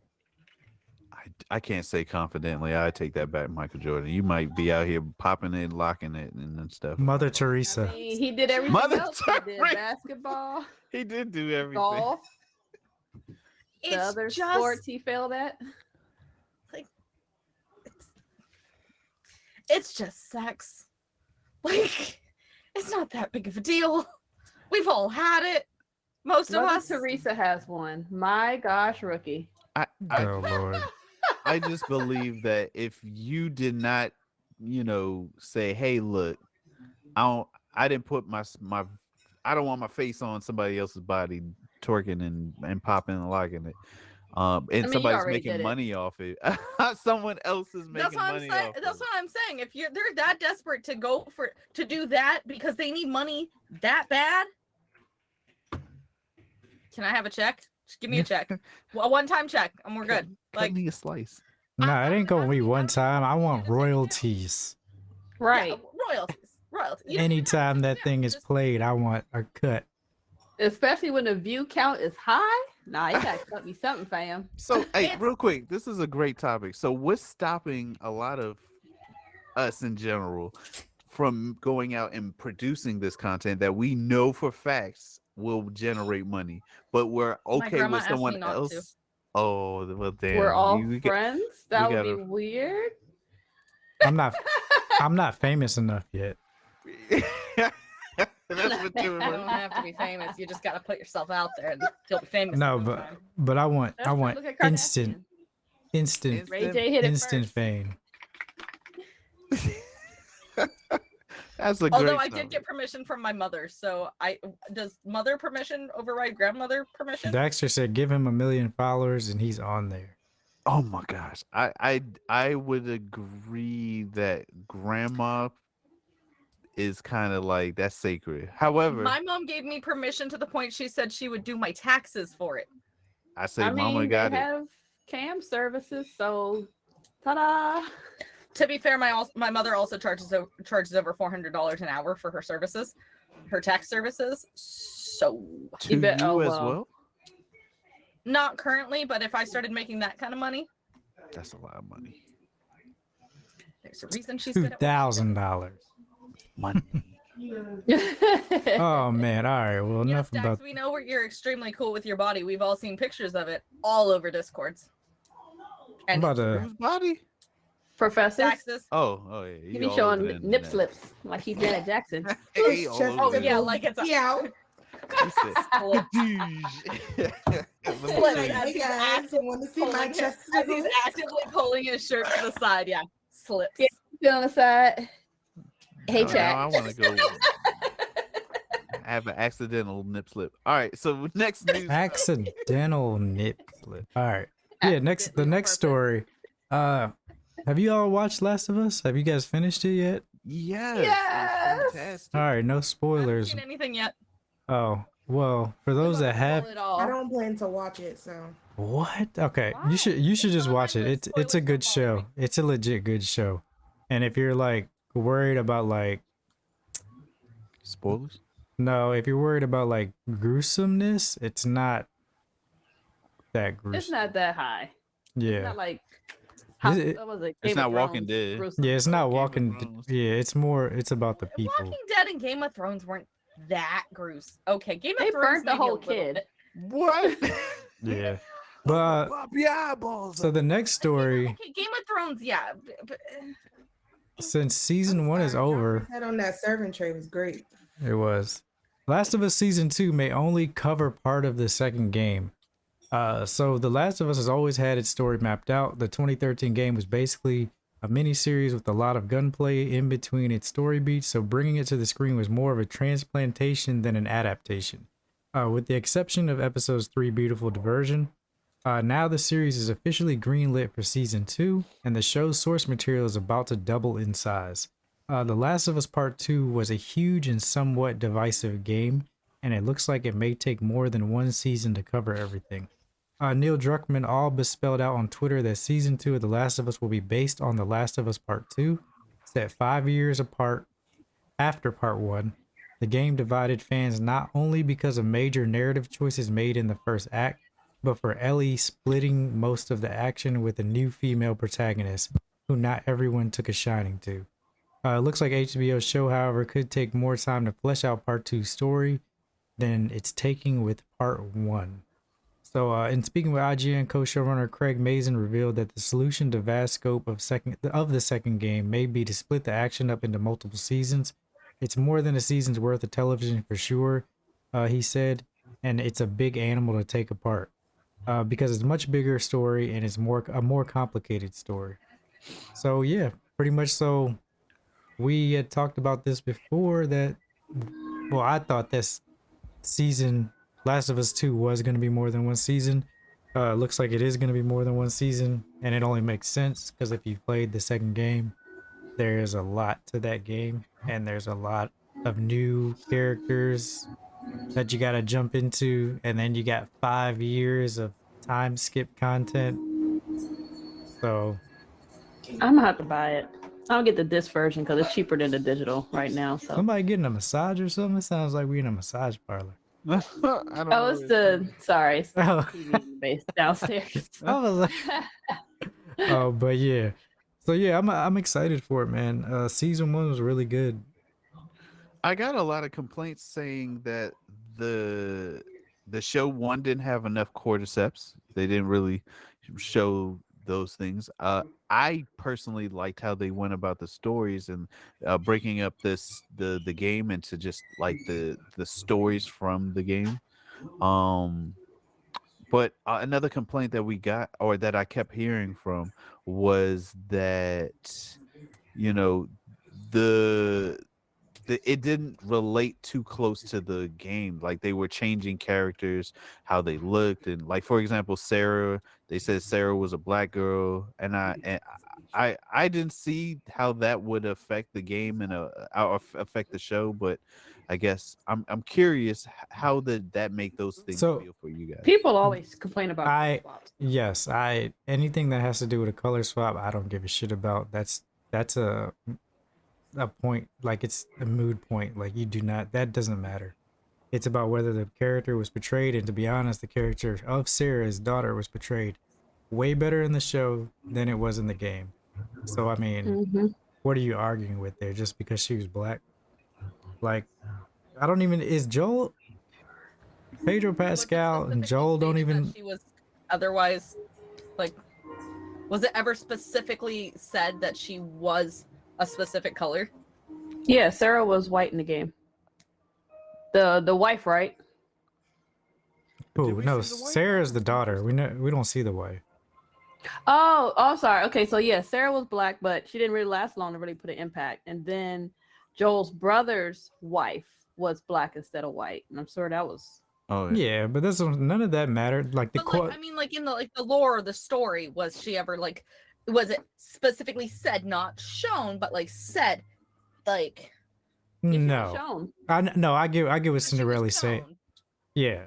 I can't say confidently. I take that back, Michael Jordan. You might be out here popping it, locking it, and stuff. Mother I Teresa. mean, he did everything Mother else. He did Teresa. basketball, He did do everything. golf, the It's other just sports he failed at. it's just sex. Like, it's not that big of a deal. We've all had it. Most of Mother us. Teresa has one. My gosh, Rookie. I Oh Lord. I just believe that if you did not, say, "Hey, look, I didn't put my I don't want my face on somebody else's body, twerking and popping and locking it," and mean, you somebody's already making did it. money off it. Someone else is making That's what I'm money saying. off That's it. what I'm saying. If they're that desperate to do that because they need money that bad, can I have a check? Just give me a check. A one-time check, and we're good. Cut Like, me a slice. Nah, it ain't gonna be one I'm- time. I want royalties. Right. yeah, royalties. You know, Anytime that yeah, thing is just- played, I want a cut. Especially when the view count is high. Nah, you gotta cut me something, fam. So, hey, It's- real quick, this is a great topic. So, what's stopping a lot of us in general from going out and producing this content that we know for facts will generate money, but we're okay grandma with asked me someone not to. else? Oh, well, damn. We're all you get- friends. That we would gotta- be weird. I'm not famous enough yet. That's what you You don't have to be famous. You just got to put yourself out there, and you'll be famous. No, in no but time. but I want That's true. Look at instant Kardashian. instant Ray J hit it instant first. fame. That's a Although great I did topic. get permission from my mother, so does mother permission override grandmother permission? Dexter said, "Give him 1 million followers, and he's on there." Oh my gosh. I would agree that grandma is kind of like that's sacred. However, My mom gave me permission to the point she said she would do my taxes for it. I say I mama mean, got they it. have cam services, so ta-da! To be fair, my mother also charges over $400 an hour for her services, her tax services. So To bet- you oh, as well. well. not currently, but if I started making that kind of money, That's a lot of money. there's a reason she's good at what she does. $2,000. Money. Oh man! All right. Well, Yes, enough Dax, about. we know you're extremely cool with your body. We've all seen pictures of it all over Discords. I'm And about to. Whose body? Professors, taxes. Oh yeah. he be showing nip slips like he Janet Jackson. Hey, all Chest over Oh that. yeah, like it's a, Yeah. He said, Split Like, as hey he's guys, want to see my pulling chest as he's wiggle? actively pulling his shirt to the side. Yeah, slips. Yeah. Still on the side. Hey, now chat. I want to go. I have an accidental nip slip. All right, so next news. Accidental nip slip. All right. Yeah, the Accidentally on next purpose. story. Have you all watched Last of Us? Have you guys finished it yet? Yes, Yes! it's fantastic. All right, no I haven't spoilers. seen anything yet. Oh, well, for We're those gonna that have spoil it all. I don't plan to watch it, so what? Okay, Why? you should It's just on my watch it. list. It's a Spoilers good don't bother me. show. It's a legit good show. And if you're like worried about like Spoilers. no, if you're worried about like gruesomeness, it's not that gruesome. It's not that high. It's Yeah. not like What was it? It's Game of not Walking Thrones Dead. gruesome. Yeah, it's Oh, not Game of walking. Thrones. Yeah, it's about the people. Walking Dead and Game of Thrones weren't that gruesome. Okay, Game of They Thrones burnt the maybe a whole little kid. bit. What? Yeah. But Pop your eyeballs. so the next story, Okay, Game of Thrones, yeah. since season 1 is Sorry, over, Joffrey's head on that serving tray was great. it was. Last of Us season 2 may only cover part of the second game. So The Last of Us has always had its story mapped out. The 2013 game was basically a mini series with a lot of gunplay in between its story beats, so bringing it to the screen was more of a transplantation than an adaptation. With the exception of episodes 3 Beautiful Diversion, now the series is officially greenlit for season 2, and the show's source material is about to double in size. The Last of Us Part 2 was a huge and somewhat divisive game, and it looks like it may take more than one season to cover everything. Neil Druckmann all but spelled out on Twitter that season 2 of The Last of Us will be based on The Last of Us Part 2, set 5 years apart after Part 1. The game divided fans not only because of major narrative choices made in the first act, but for Ellie splitting most of the action with a new female protagonist, who not everyone took a shining to. It looks like HBO's show, however, could take more time to flesh out Part 2's story than it's taking with Part 1. So, in speaking with IGN co-showrunner Craig Mazin revealed that the solution to vast scope of the second game may be to split the action up into multiple seasons. It's more than a season's worth of television for sure, he said, and it's a big animal to take apart because it's a much bigger story and it's a more complicated story. So yeah, pretty much so. We had talked about this before that. Well, I thought this season Last of Us 2 was going to be more than one season. Looks like it is going to be more than one season, and it only makes sense because if you've played the second game, there is a lot to that game, and there's a lot of new characters that you got to jump into, and then you got 5 years of time skip content. So I'm gonna have to buy it. I'll get the disc version because it's cheaper than the digital right now. So somebody getting a massage or something? It sounds like we in a massage parlor. I don't oh, know it's what the sorry, it's the Oh. TV base downstairs. I was like, oh, but yeah. So yeah, I'm excited for it, man. Season 1 was really good. I got a lot of complaints saying that the show one didn't have enough cordyceps. They didn't really show those things. I personally liked how they went about the stories and breaking up the game into just like the stories from the game. But another complaint that we got, or that I kept hearing from, was that the it didn't relate too close to the game. Like they were changing characters, how they looked, and like for example, Sarah. They said Sarah was a black girl, and I didn't see how that would affect the game and affect the show. But I guess I'm curious, how did that make those things feel for you guys? People always complain about color swaps. Yes, anything that has to do with a color swap, I don't give a shit about. That's a point, like it's a mood point. Like that doesn't matter. It's about whether the character was portrayed, and to be honest, the character of Sarah's daughter was portrayed way better in the show than it was in the game. So I mean, what are you arguing with there? Just because she was black? Like, I don't even, is Joel, Pedro Pascal and Joel don't even, she was otherwise, like, was it ever specifically said that she was a specific color? Yeah, Sarah was white in the game. The wife, right? Did Who? we No, see the white Sarah's one? the daughter. We don't see the wife. Oh, I'm sorry. Okay, so yeah, Sarah was black, but she didn't really last long to really put an impact. And then Joel's brother's wife was black instead of white, and I'm sure that was. Oh Yeah, but that's none of that mattered. Like the But like, I mean, like in the lore of the story, was she ever like, was it specifically said, not shown, but like said, like Yeah, she was no, shown. I get what she was Cinderella's saying. shown. Yeah,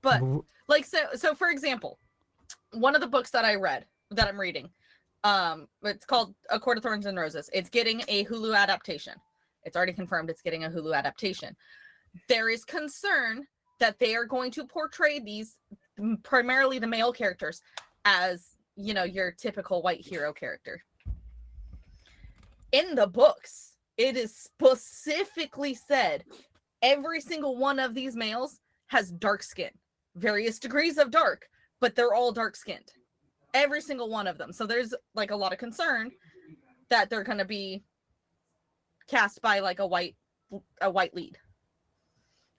But w- like, so for example, one of the books that I read, that I'm reading, it's called A Court of Thorns and Roses. It's getting a Hulu adaptation. It's already confirmed it's getting a Hulu adaptation. There is concern that they are going to portray these, primarily the male characters, as, you know, your typical white hero character. In the books, it is specifically said every single one of these males has dark skin, various degrees of dark, but they're all dark skinned. Every single one of them. So there's like a lot of concern that they're going to be cast by like a white lead.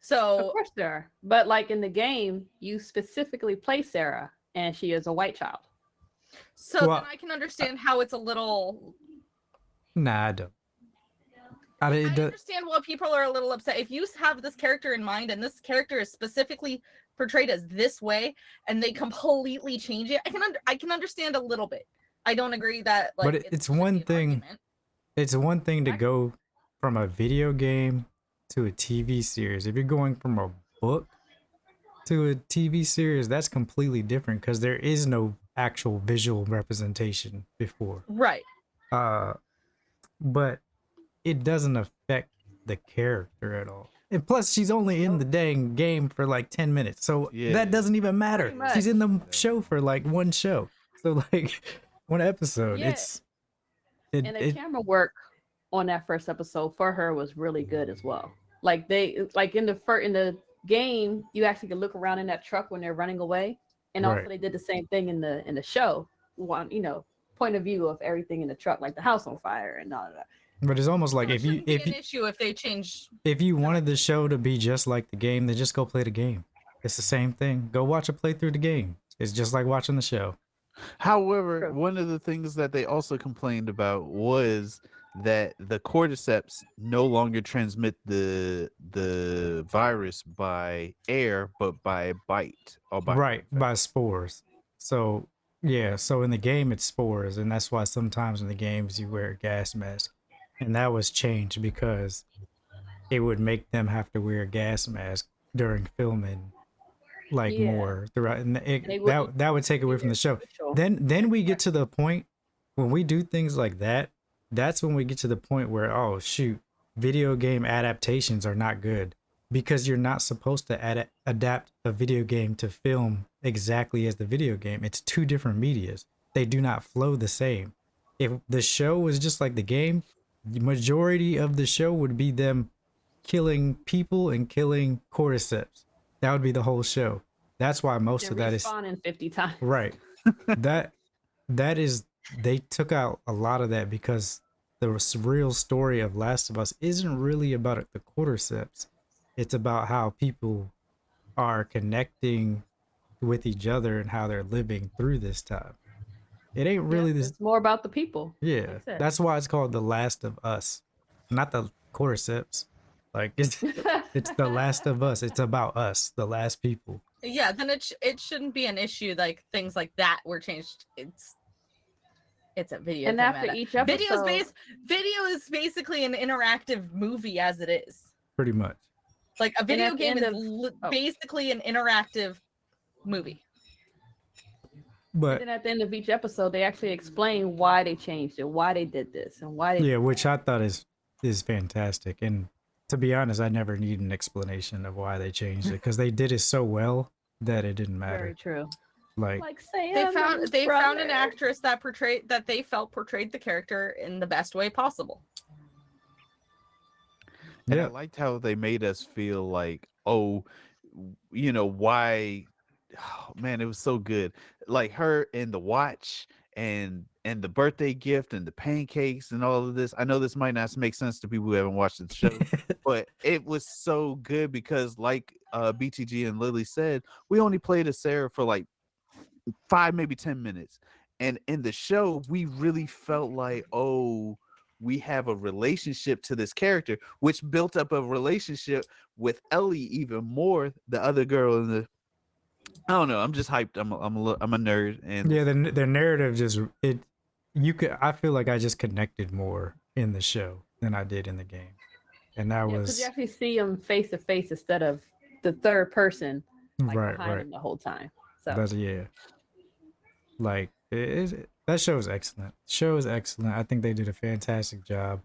So Of course there are. But like in the game, you specifically play Sarah, and she is a white child. So Well, then I can understand how it's a little. nah, I don't. I understand why people are a little upset. If you have this character in mind and this character is specifically portrayed as this way, and they completely change it, I can understand a little bit. I don't agree that like. But it's one thing. It's one thing to go from a video game to a TV series. If you're going from a book to a TV series, that's completely different because there is no actual visual representation before. Right. But it doesn't affect the character at all. And plus, she's only in the dang game for like 10 minutes. So that doesn't even matter. She's in the show for like one show. So like one episode. Yeah. And the camera work on that first episode for her was really good as well. Like in the game, you actually can look around in that truck when they're running away, and also they did the same thing in the show. One, point of view of everything in the truck, like the house on fire and all of that. But it's almost like So if you be an issue if they change. If you wanted the show to be just like the game, then just go play the game. It's the same thing. Go watch a playthrough the game. It's just like watching the show. However, one of the things that they also complained about was that the cordyceps no longer transmit the virus by air, but by bite or by spores. So so in the game it's spores, and that's why sometimes in the games you wear a gas mask, and that was changed because it would make them have to wear a gas mask during filming more throughout, and that would take away from the show. Then we get to the point when we do things like that. That's when we get to the point where, oh shoot, video game adaptations are not good because you're not supposed to adapt a video game to film exactly as the video game. It's two different medias. They do not flow the same. If the show was just like the game, the majority of the show would be them killing people and killing cordyceps. That would be the whole show. That's why most of that is respawning 50 times. Right. that is, they took out a lot of that because the real story of Last of Us isn't really about the cordyceps. It's about how people are connecting with each other and how they're living through this time. It ain't really this. It's more about the people. Yeah, that's why it's called The Last of Us, not the cordyceps. Like it's The Last of Us. It's about us, the last people. Yeah, then it shouldn't be an issue like things like that were changed. It's a video. And after each episode, video is basically an interactive movie as it is. Pretty much. Like a video game is basically an interactive movie. But then at the end of each episode, they actually explain why they changed it, why they did this, and why they which I thought is fantastic. And to be honest, I never need an explanation of why they changed it because they did it so well that it didn't matter. Very true. Like they found an actress that they felt portrayed the character in the best way possible. And I liked how they made us feel like, oh, why? Oh, man, it was so good. Like her in the watch and and the birthday gift and the pancakes and all of this. I know this might not make sense to people who haven't watched the show, but it was so good because, like BTG and Lily said, we only played as Sarah for like 5, maybe 10 minutes. And in the show, we really felt like, oh, we have a relationship to this character, which built up a relationship with Ellie even more, the other girl in the. I don't know. I'm just hyped. I'm a nerd, and Yeah, the narrative just it. You could. I feel like I just connected more in the show than I did in the game, and that Yeah, because you was actually see them face to face instead of the third person like right. behind Right. them the whole time. So That's like that show is excellent. The show is excellent. I think they did a fantastic job.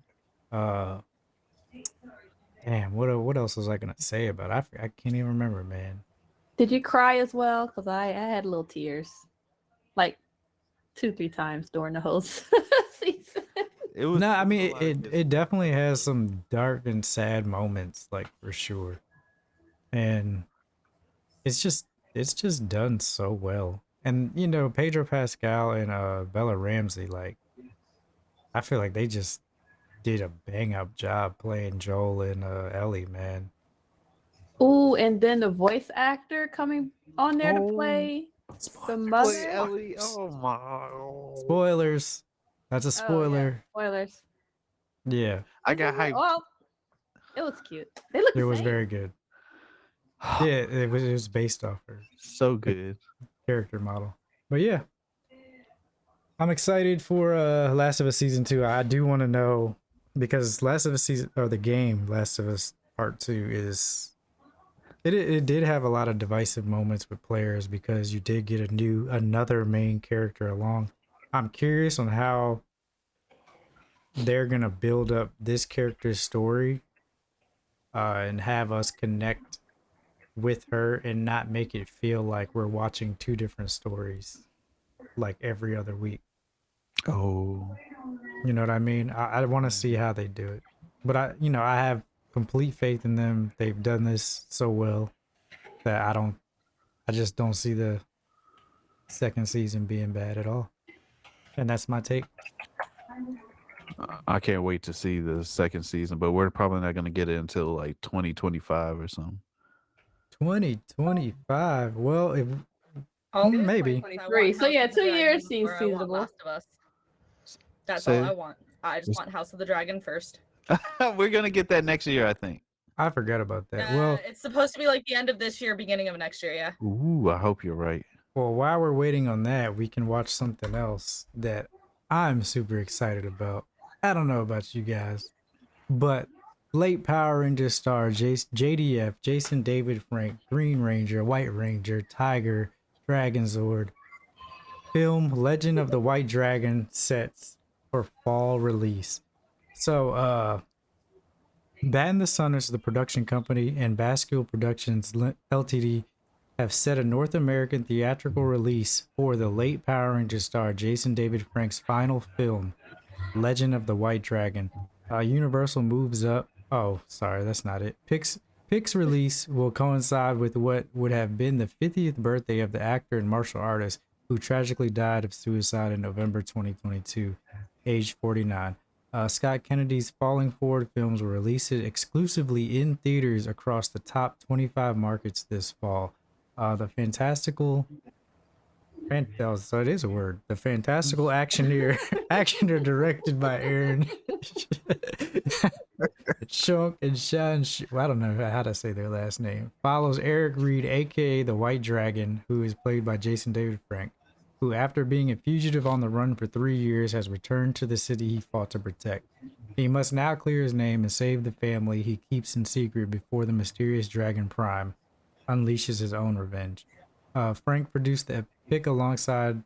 Uh, Damn, what else was I gonna say about it? I can't even remember, man. did you cry as well? Because I had little tears, like 2-3 times during the whole season. it was. No, I it was a mean lot of it definitely has some dark and sad moments, like for sure. And it's just done so well. And you know, Pedro Pascal and Bella Ramsey, like I feel like they just did a bang up job playing Joel and Ellie, man. Ooh, and then the voice actor coming on there to Oh, play the Spoilers. mother. Play Ellie. Oh my! Spoilers. That's a Oh, yeah. spoiler. Spoilers. Yeah, I got hyped. Well, it was cute. They look it the was same. very good. Yeah, it was based off her So good. character model. But yeah, I'm excited for Last of Us season 2. I do want to know because Last of Us season or the game Last of Us Part 2 is it did have a lot of divisive moments with players because you did get another main character along. I'm curious on how they're going to build up this character's story and have us connect with her and not make it feel like we're watching two different stories like every other week. Oh, You know what I mean? I want to see how they do it. But I have complete faith in them. They've done this so well that I just don't see the second season being bad at all. And that's my take. I can't wait to see the second season, but we're probably not going to get it until like 2025 or something. 2025. Well, if I'll do it maybe. 2023. So yeah, 2 years seems before I want feasible. Last of Us. That's Say- all I want. I just want House of the Dragon first. We're going to get that next year, I think. I forgot about that. Well, It's supposed to be like the end of this year, beginning of next year. Yeah. Ooh, I hope you're right. while we're waiting on that, we can watch something else that I'm super excited about. I don't know about you guys, but late Power Ranger star JDF, Jason David Frank, Green Ranger, White Ranger, Tiger, Dragon Zord, film Legend of the White Dragon sets for fall release. So, Bat and the Sunners, the production company, and Bascule Productions Ltd. have set a North American theatrical release for the late Power Ranger star Jason David Frank's final film, Legend of the White Dragon. Universal moves up. Oh, sorry, that's not it. Pix release will coincide with what would have been the 50th birthday of the actor and martial artist who tragically died of suicide in November 2022, aged 49. Scott Kennedy's Falling Forward films were released exclusively in theaters across the top 25 markets this fall. The fantastical so it is a word. The fantastical actioner directed by Aaron Schunk and Sean. I don't know how to say their last name. Follows Eric Reed, aka the White Dragon, who is played by Jason David Frank, who, after being a fugitive on the run for 3 years, has returned to the city he fought to protect. He must now clear his name and save the family he keeps in secret before the mysterious Dragon Prime unleashes his own revenge. Frank produced the epic alongside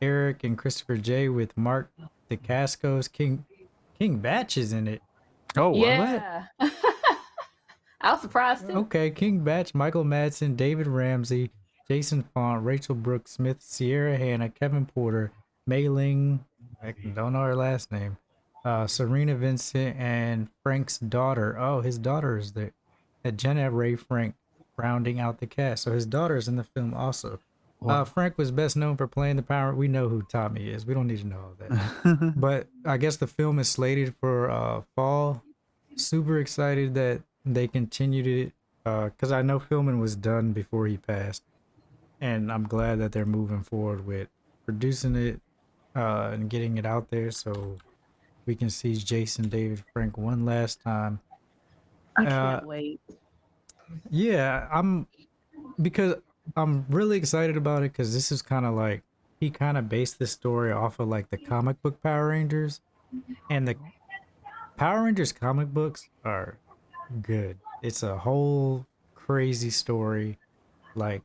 Eric and Christopher J. with Mark DeCascos. King Batch is in it. Oh, wow. Yeah. I was surprised too. Okay, King Batch, Michael Madsen, David Ramsey, Jason Font, Rachel Brooks Smith, Sierra Hanna, Kevin Porter, Mei Ling, I don't know her last name, Serena Vincent, and Frank's daughter. Oh, his daughter is there. Jenna Ray Frank rounding out the cast. So his daughter is in the film also. Frank was best known for playing the Power. We know who Tommy is. We don't need to know all that. But I guess the film is slated for fall. Super excited that they continued it because I know filming was done before he passed, and I'm glad that they're moving forward with producing it and getting it out there so we can see Jason David Frank one last time. I can't wait. Yeah, because I'm really excited about it because this is kind of like he kind of based this story off of like the comic book Power Rangers, and the Power Rangers comic books are good. It's a whole crazy story. Like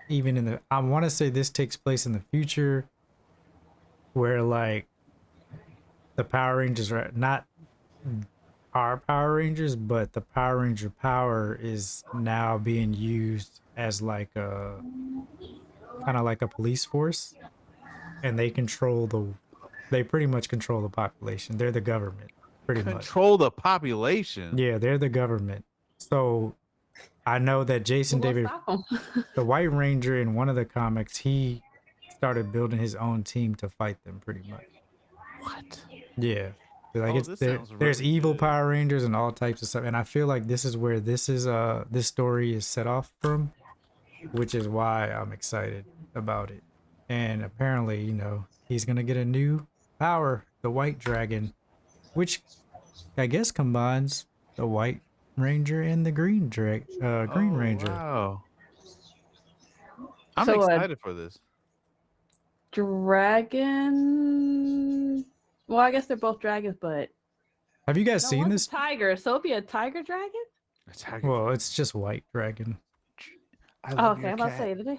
even in I want to say this takes place in the future where like the Power Rangers are not our Power Rangers, but the Power Ranger power is now being used as like a kind of like a police force, and they pretty much control the population. They're the government, pretty much. Control the population. Yeah, they're the government. So I know that Jason Who will David, stop 'em? the White Ranger in one of the comics, he started building his own team to fight them pretty much. What? Yeah. Like Oh, this sounds there's really evil good. Power Rangers and all types of stuff. And I feel like this is where this story is set off from, which is why I'm excited about it. And apparently, you know, he's gonna get a new power, the White Dragon, which I guess combines the White Ranger and the Green Ranger. Wow. I'm So, excited for this. Dragon. Well, I guess they're both dragons, but Have you guys no, seen one's this? a tiger. So it'd be a tiger dragon? Well, it's just White Dragon. Oh, okay, I'm about to say, did they?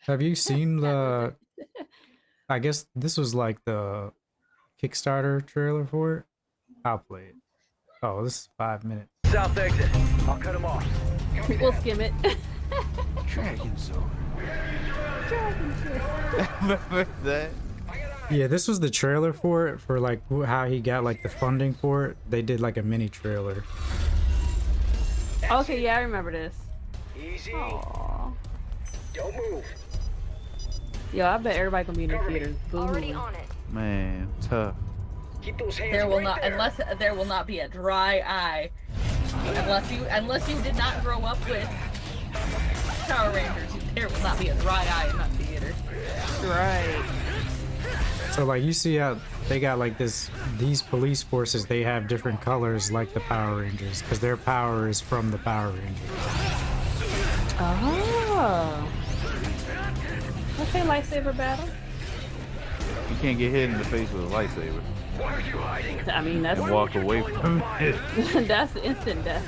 Have you seen the? I guess this was like the Kickstarter trailer for it. I'll play it. Oh, this is 5 minutes. South exit. I'll cut him off. We'll skim it. Dragon Sword. Dragon sword. Remember that? Yeah, this was the trailer for it, for like how he got like the funding for it. They did like a mini trailer. Okay, yeah, I remember this. Easy. Aww. Don't move. Yo, I bet everybody gonna be in the theaters. Already Boo. on it. Man, tough. Keep those hands There will right not there. unless there will not be a dry eye. Unless you did not grow up with Power Rangers, there will not be a dry eye in that theater. Right. So like you see how they got like these police forces, they have different colors like the Power Rangers because their power is from the Power Rangers. Oh. Okay, lightsaber battle. You can't get hit in the face with a lightsaber Why are you hiding? I mean, that's and walk away from it. that's instant death.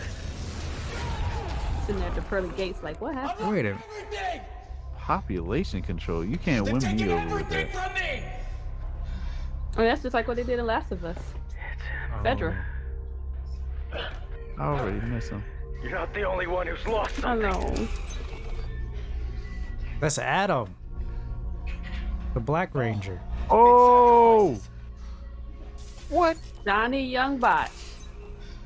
Sitting there at the pearly gates, like, what happened? Wait a minute. Population control. You can't win me over with that. I mean, that's just like what they did in Last of Us. Fedra. I already miss him. You're not the only one who's lost I something. know. That's Adam, the Black Ranger. Oh! What? Johnny Youngbot,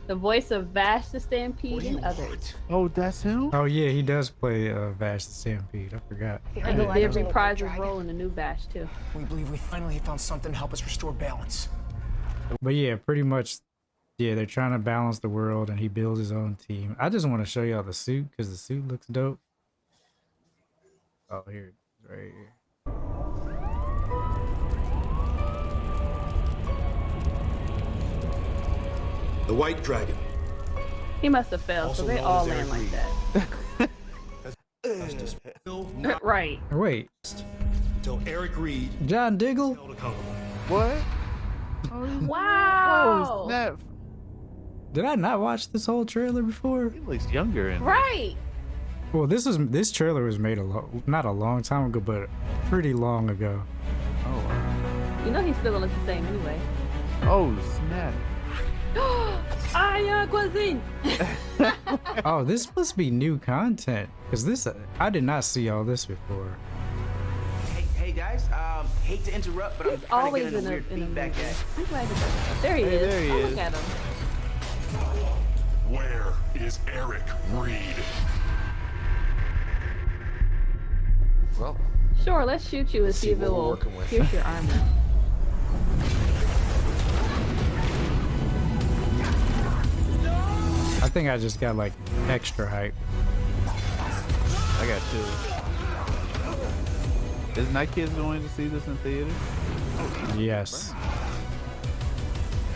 the voice of Vash the Stampede and others. Oh, that's him? Oh yeah, he does play Vash the Stampede. I forgot. And he did reprise his role in the new Vash too. We believe we finally found something to help us restore balance. But yeah, pretty much. Yeah, they're trying to balance the world, and he builds his own team. I just want to show y'all the suit because the suit looks dope. Oh, here, it's right here. The White Dragon. He must have failed, so Also they known all as land like Eric that. Right. Wait, Until Eric Reed John Diggle? held accountable. What? Wow. Oh, snap. Did I not watch this whole trailer before? He looks younger in Right. Well, this trailer was made not a long time ago, but pretty long ago. Oh, wow. You know he's still gonna look the same anyway. Oh, snap. Cuisine. Oh, this must be new content because this I did not see all this before. Hey guys, hate to interrupt, but I'm He's kind of always getting in a a weird feedback. movie. I'm glad he does. There he Hey, is. there he Oh, is. look at him. Where is Eric Reed? Well, Sure, let's shoot you and see if it what we're will working with. pierce your armor. I think I just got like extra hype. I got chills. Is Night Kids going to see this in theater? Yes.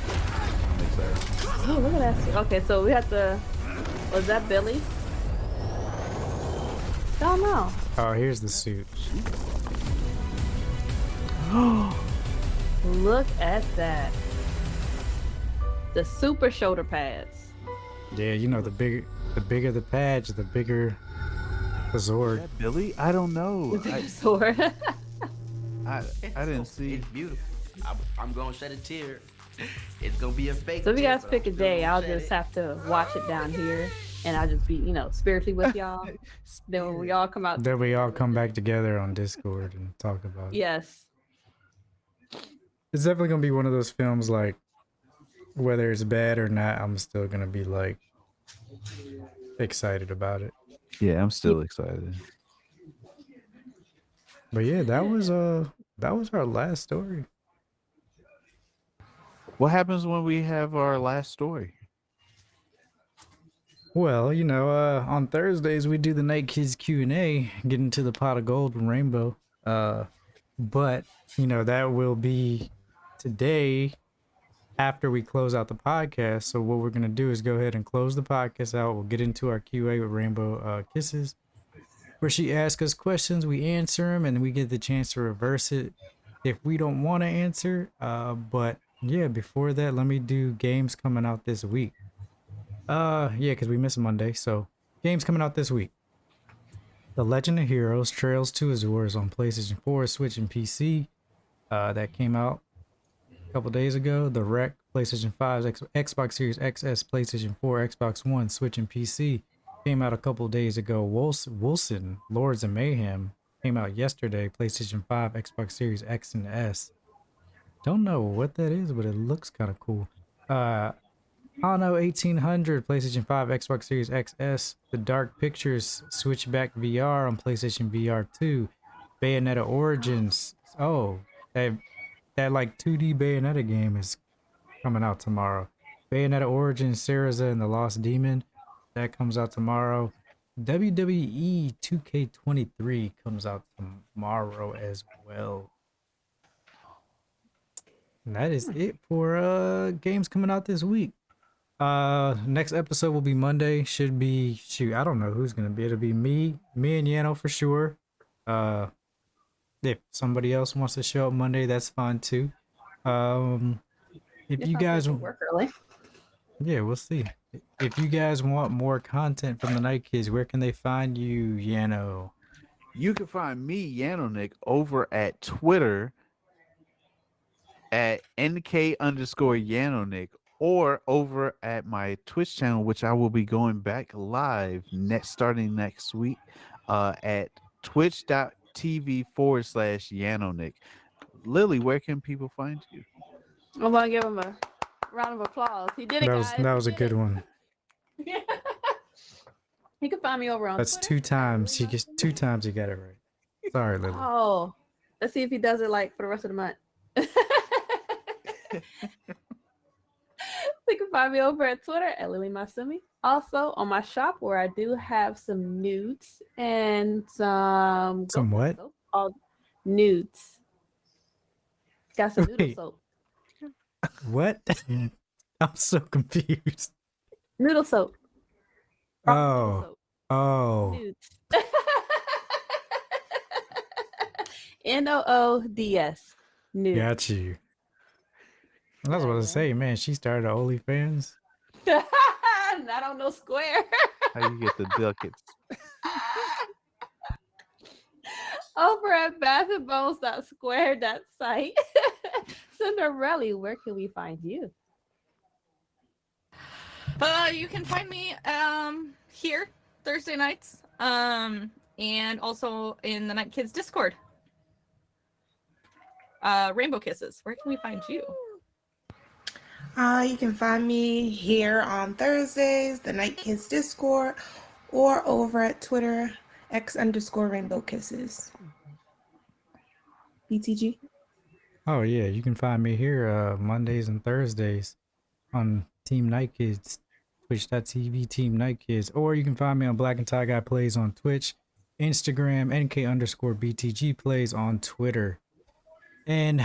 I'm excited. Oh, look at that. Okay, so we have to. Was that Billy? Don't know. Oh, here's the suit. Look at that. The super shoulder pads. Yeah, you know the bigger the patch, the bigger the Is Zord. that Billy? I don't know. Sword. I didn't see. It's beautiful. I'm gonna shed a tear. It's gonna be a fake. So if you tear, guys but pick a I'm still day, gonna I'll shed just it. have to watch it down here, and I'll just be, spiritually with y'all. Then when we all come out. Then we all come back together on Discord and talk about it. Yes. It's definitely gonna be one of those films like whether it's bad or not, I'm still gonna be like excited about it. Yeah, I'm still excited. But yeah, that was our last story. What happens when we have our last story? Well, on Thursdays we do the Night Kids Q&A, get into the pot of gold and rainbow. But that will be today after we close out the podcast. So what we're gonna do is go ahead and close the podcast out. We'll get into our QA with Rainbow Kisses, where she asks us questions, we answer them, and we get the chance to reverse it if we don't want to answer. But yeah, before that, let me do games coming out this week. Yeah, because we missed Monday. So games coming out this week: The Legend of Heroes Trails to Azores on PlayStation 4, Switch, and PC. That came out a couple days ago. The Wreck, PlayStation 5, Xbox Series XS, PlayStation 4, Xbox One, Switch, and PC. Came out a couple days ago. Wilson, Lords of Mayhem came out yesterday. PlayStation 5, Xbox Series X and S. Don't know what that is, but it looks kind of cool. Anno 1800, PlayStation 5, Xbox Series XS. The Dark Pictures Switchback VR on PlayStation VR 2. Bayonetta Origins. Oh, that like 2D Bayonetta game is coming out tomorrow. Bayonetta Origins, Sarahza and the Lost Demon. That comes out tomorrow. WWE 2K23 comes out tomorrow as well. And that is it for games coming out this week. Next episode will be Monday. Should be I don't know who's gonna be. It'll be me and Yano for sure. If somebody else wants to show up Monday, that's fine too. If you guys work early. Yeah, we'll see. If you guys want more content from the Night Kids, where can they find you, Yano? You can find me, Yanonick, over at Twitter at NK_Yanonick, or over at my Twitch channel, which I will be going back live starting next week at twitch.tv/Yanonick. Lily, where can people find you? I want to give him a round of applause. He did it, guys. That was a good one. You can find me over on That's Twitter. 2 times. He gets 2 times. He got it right. Sorry, Lily. Oh, let's see if he does it like for the rest of the month. You can find me over at Twitter at Lily Masumi. Also on my shop, where I do have some nudes and some what? soap called nudes. Got some noodle Wait. soap. What? I'm so confused. Noodle soap. Oh. Oh. Nudes. NOODS. Nudes. Got you. I was about to say, man, she started OnlyFans. Not on no square. How you get the ducats? Over at bathandbones.square.site. Cinderella, where can we find you? You can find me here Thursday nights, and also in the Night Kids Discord. Rainbow Kisses, where can we find you? You can find me here on Thursdays, the Night Kids Discord, or over at Twitter, X_Rainbow Kisses. BTG? Oh yeah, you can find me here Mondays and Thursdays on Team Night Kids, twitch.tv Team Night Kids, or you can find me on Black and Tie Guy Plays on Twitch, Instagram, NK_BTG Plays on Twitter. And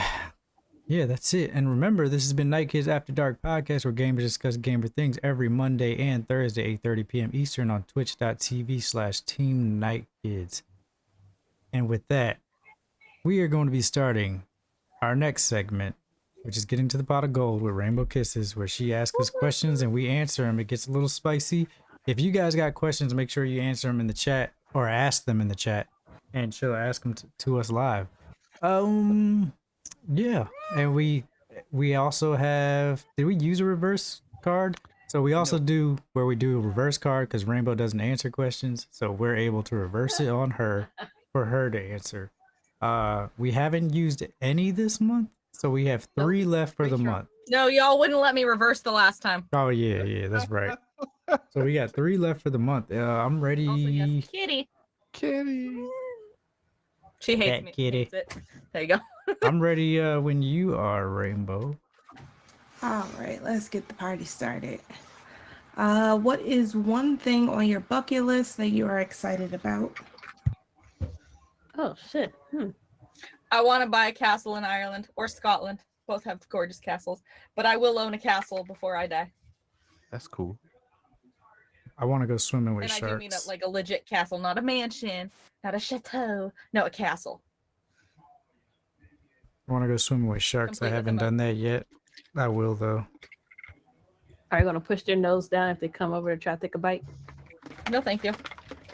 yeah, that's it. And remember, this has been Night Kids After Dark podcast, where gamers discuss gamer things every Monday and Thursday, 8:30 p.m. Eastern on twitch.tv/Team Night Kids. And with that, we are going to be starting our next segment, which is Getting to the Pot of Gold with Rainbow Kisses, where she asks us questions and we answer them. It gets a little spicy. If you guys got questions, make sure you answer them in the chat or ask them in the chat, and she'll ask them to us live. Yeah, and we also have. Did we use a reverse card? So we also do where we do a reverse card because Rainbow doesn't answer questions, so we're able to reverse it on her for her to answer. We haven't used any this month, so we have 3 left for the month. No, y'all wouldn't let me reverse the last time. Oh yeah, that's right. So we got 3 left for the month. I'm ready. Also, yes, Kitty. Kitty. She hates Cat me. kitty. Hates it. There you go. I'm ready when you are, Rainbow. All right, let's get the party started. What is one thing on your bucket list that you are excited about? Oh shit. I want to buy a castle in Ireland or Scotland. Both have gorgeous castles, but I will own a castle before I die. That's cool. I want to go swimming with And sharks. I do mean like a legit castle, not a mansion, not a chateau. No, a castle. I want to go swimming with sharks. Complete I with haven't them done that yet. I will though. Are you gonna push their nose down if they come over to try to take a bite? No, thank you.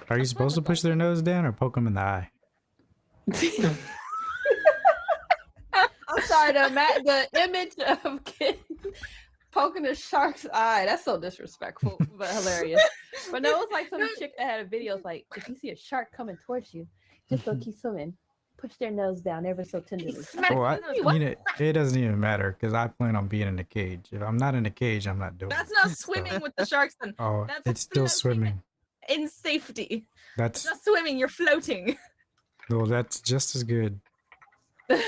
Are you supposed to push their nose down or poke them in the eye? I'm sorry, the image of kid poking a shark's eye. That's so disrespectful, but hilarious. But no, it was like some chick that had a video. It's like, if you see a shark coming towards you, just go keep swimming. Push their nose down ever so tenderly. Well, it doesn't even matter because I plan on being in a cage. If I'm not in a cage, I'm not doing That's it. not swimming with the sharks. Then. Oh, That's it's still floating swimming. in safety. That's It's not swimming. You're floating. well, that's just as good. I've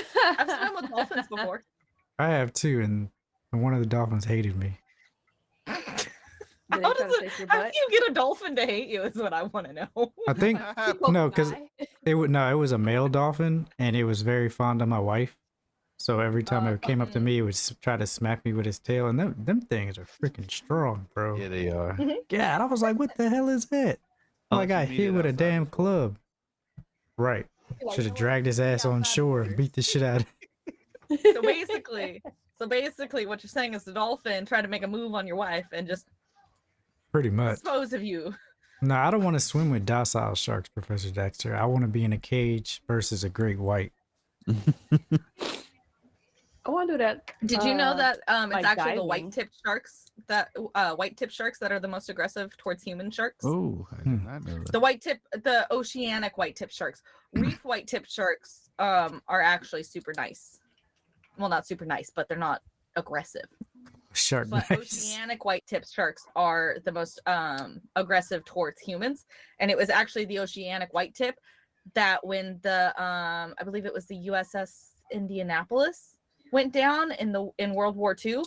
swum with dolphins before. I have too, and one of the dolphins hated me. Do they How try does to it? take your How butt? do you get a dolphin to hate you? Is what I want to know. I think Poke no, the because eye? it was a male dolphin, and it was very fond of my wife. So every time it came up to me, it would try to smack me with his tail, and them things are freaking strong, bro. Yeah, they are. Yeah, and I was like, what the hell is that? Unless Like I you meet hit it with a outside damn the pool. club. Right. Like, Should have dragged his ass on shore and beat the shit out of him. So basically, what you're saying is the dolphin tried to make a move on your wife and just Pretty much. dispose of you. No, I don't want to swim with docile sharks, Professor Dexter. I want to be in a cage versus a great white. I want to do that. Did you know that it's like actually the diving. white-tipped sharks that white-tipped sharks that are the most aggressive towards human sharks? Oh, I did not know that. The oceanic white-tipped sharks. Reef white-tipped sharks are actually super nice. Well, not super nice, but they're not aggressive. Shark But nice. oceanic white-tipped sharks are the most aggressive towards humans. And it was actually the oceanic white-tip that when the I believe it was the USS Indianapolis went down in World War II,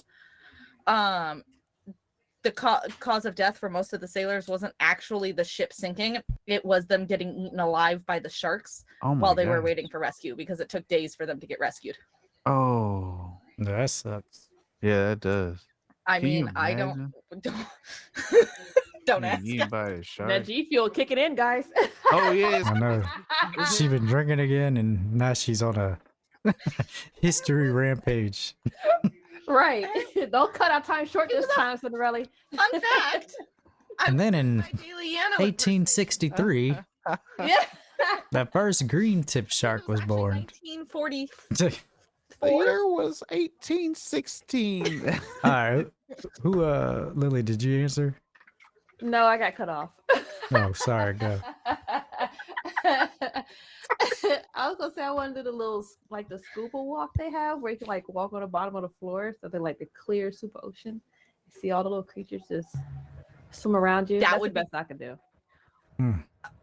the cause of death for most of the sailors wasn't actually the ship sinking. It was them getting eaten alive by the sharks while they were God. waiting for rescue, because it took days for them to get rescued. Oh, That sucks. yeah, that does. I Can you mean, I don't imagine? don't Being ask. eaten by a shark. That G fuel kicking in, guys. Oh yeah, it's I know. She's been drinking again, and now she's on a history rampage. Right. Don't cut our time short this time, Cinderella. Fun fact. And then in my daily Anna was 1863, Yeah. the first green-tipped shark was born. 1940. the year was 1816. All right. Who, Lily, did you answer? No, I got cut off. Oh, sorry, go. I was gonna say I want to do the little like the scuba walk they have, where you can like walk on the bottom of the floor, so they're like the clear super ocean. You see all the little creatures just swim around you. That That's would the be- best I could do.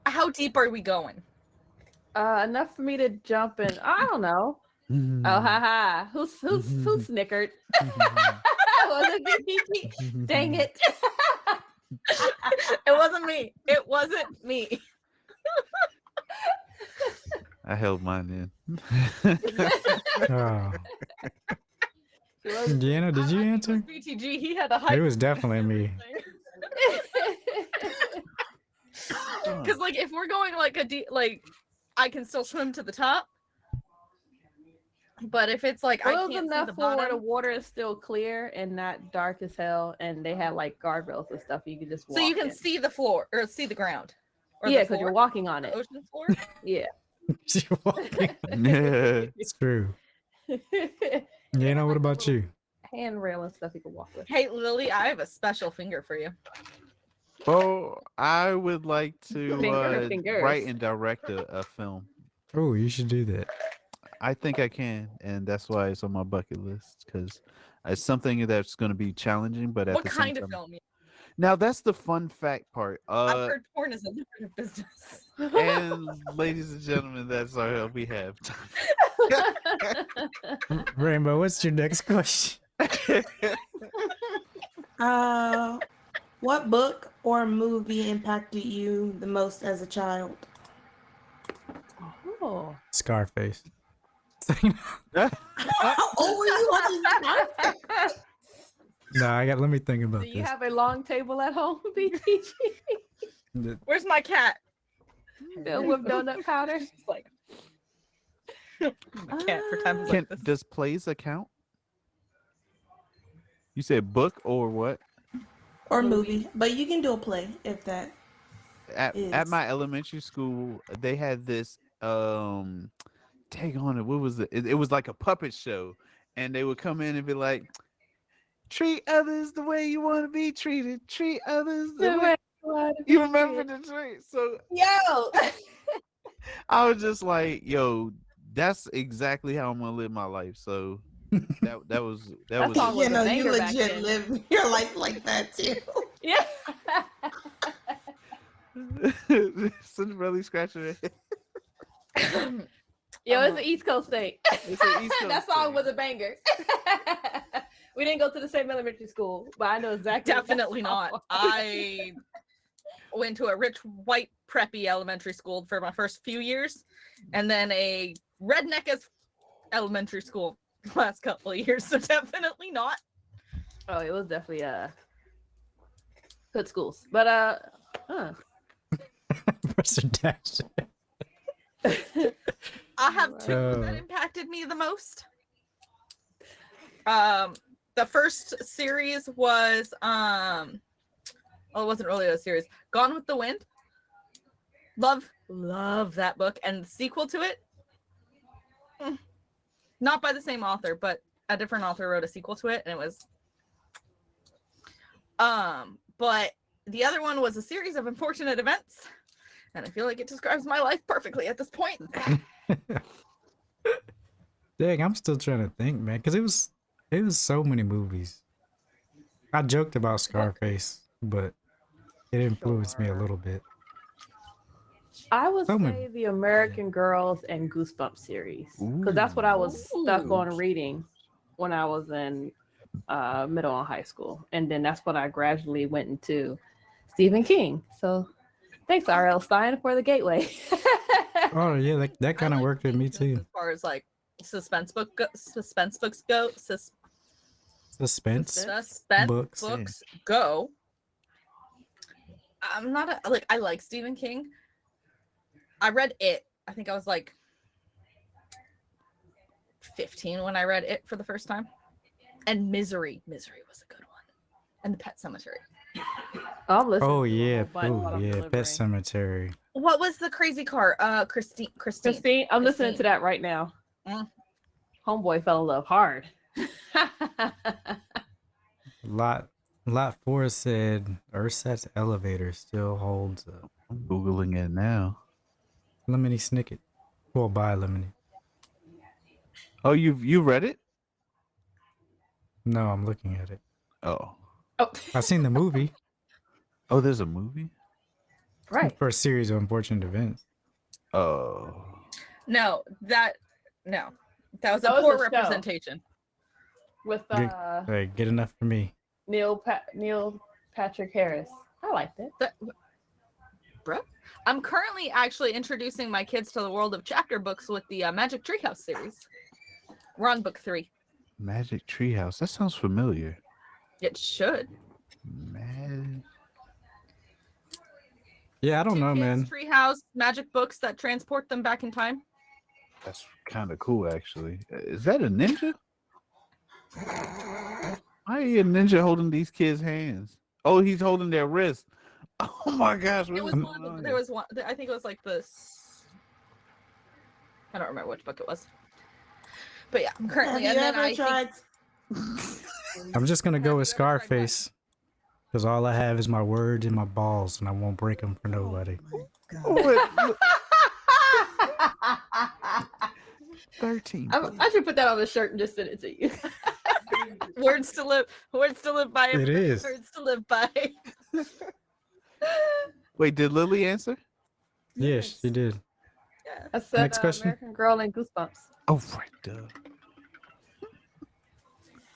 How deep are we going? Enough for me to jump in. I don't know. Oh, ha. Who's snickered? Was it BTG? Dang it. It wasn't me. It wasn't me. I held mine in. Oh. Deanna, did you answer? BTG, he had a high. It was definitely me. Because like if we're going like like I can still swim to the top. But if it's like Well, I it was can't see enough the for where the bottom, water is still clear and not dark as hell, and they had like guardrails and stuff. You could just walk so you can in. see the floor or see the ground. Or Yeah, the because you're floor, walking on the it. ocean floor. Yeah. You're walking. Yeah. It's true. Deanna, what about you? Handrail and stuff you can walk with. Hey Lily, I have a special finger for you. Oh, I would like to Fingers. write and direct a film. Oh, you should do that. I think I can, and that's why it's on my bucket list because it's something that's going to be challenging, but at What the kind same of time. film? Now that's the fun fact part. I've heard porn is a lucrative business. And ladies and gentlemen, that's all we have. Rainbow, what's your next question? What book or movie impacted you the most as a child? Oh. Scarface. How old were you when you No, let me think about Do you this. have a long table at home, BTG? Where's my cat? Filled with donut powder? It's like my cat for times like this. Does plays account? You said book or what? Or movie, but you can do a play if that. At my elementary school, they had this take on it. What was it? It was like a puppet show, and they would come in and be like, "Treat others the way you want to be treated. Treat others the way you remember the treat." So Yo. I was just like, "Yo, that's exactly how I'm gonna live my life." So that was song was You know, a you banger back legit then. live your life like that too. Yeah. Cinderella scratching her head. Yo, it's the East Coast thing. It's an East Coast That song thing. was a banger. We didn't go to the same elementary school, but I know exactly. what that Definitely song not. was. I went to a rich white preppy elementary school for my first few years, and then a redneck as elementary school the last couple of years. So definitely not. Oh, it was definitely good schools, but Professor Dash. I have two Oh. that impacted me the most. The first series was well, it wasn't really a series. Gone with the Wind. Love that book, and the sequel to it. Not by the same author, but a different author wrote a sequel to it, and it was. But the other one was a series of unfortunate events, and I feel like it describes my life perfectly at this point. Dang, I'm still trying to think, man, because it was so many movies. I joked about Scarface, but it influenced me a little bit. I would So say many- the American Girls and Goosebumps series because that's what I was stuck on reading when I was in middle and high school, and then that's when I gradually went into Stephen King. So thanks, R.L. Stein, for the gateway. Oh yeah, that kind I of like worked with me Stephen King too. as far as like suspense books go. Suspense Suspense books. books go. I'm not a, like I like Stephen King. I read it. I think I was like 15 when I read it for the first time. And Misery was a good one. And The Pet Cemetery. I'm listening. Oh to a yeah, whole bunch while I'm Pet delivering. Cemetery. What was the crazy car? Christine. Christine, I'm listening to that right now. Mm. Homeboy fell in love hard. Lot 4 said Ursat's elevator still holds up. I'm Googling it now. Lemony Snicket. Well, by Lemony. Oh, you read it? No, I'm looking at it. Oh. Oh, I've seen the movie Oh, there's a movie? right. for a series of unfortunate events. Oh. No, that was That a was poor a show. representation. With Hey, good enough for me. Neil Patrick Harris. I liked it. Bruh. I'm currently actually introducing my kids to the world of chapter books with the Magic Treehouse series. We're on book 3. Magic Treehouse. That sounds familiar. It should. Yeah, I don't know, man. Treehouse magic books that transport them back in time. That's kind of cool, actually. Is that a ninja? Why are you a ninja holding these kids' hands? Oh, he's holding their wrist. Oh my gosh! There was one. I think it was like this. I don't remember which book it was. But yeah, I'm currently. Have you ever tried? I'm just gonna go with Scarface, because all I have is my words and my balls, and I won't break them for nobody. 13. I should put that on the shirt and just send it to you. Words to live by. It is. Words to live by. Wait, did Lily answer? Yes, she did. Yeah. I said Next question. American Girl and Goosebumps. Oh, right, duh.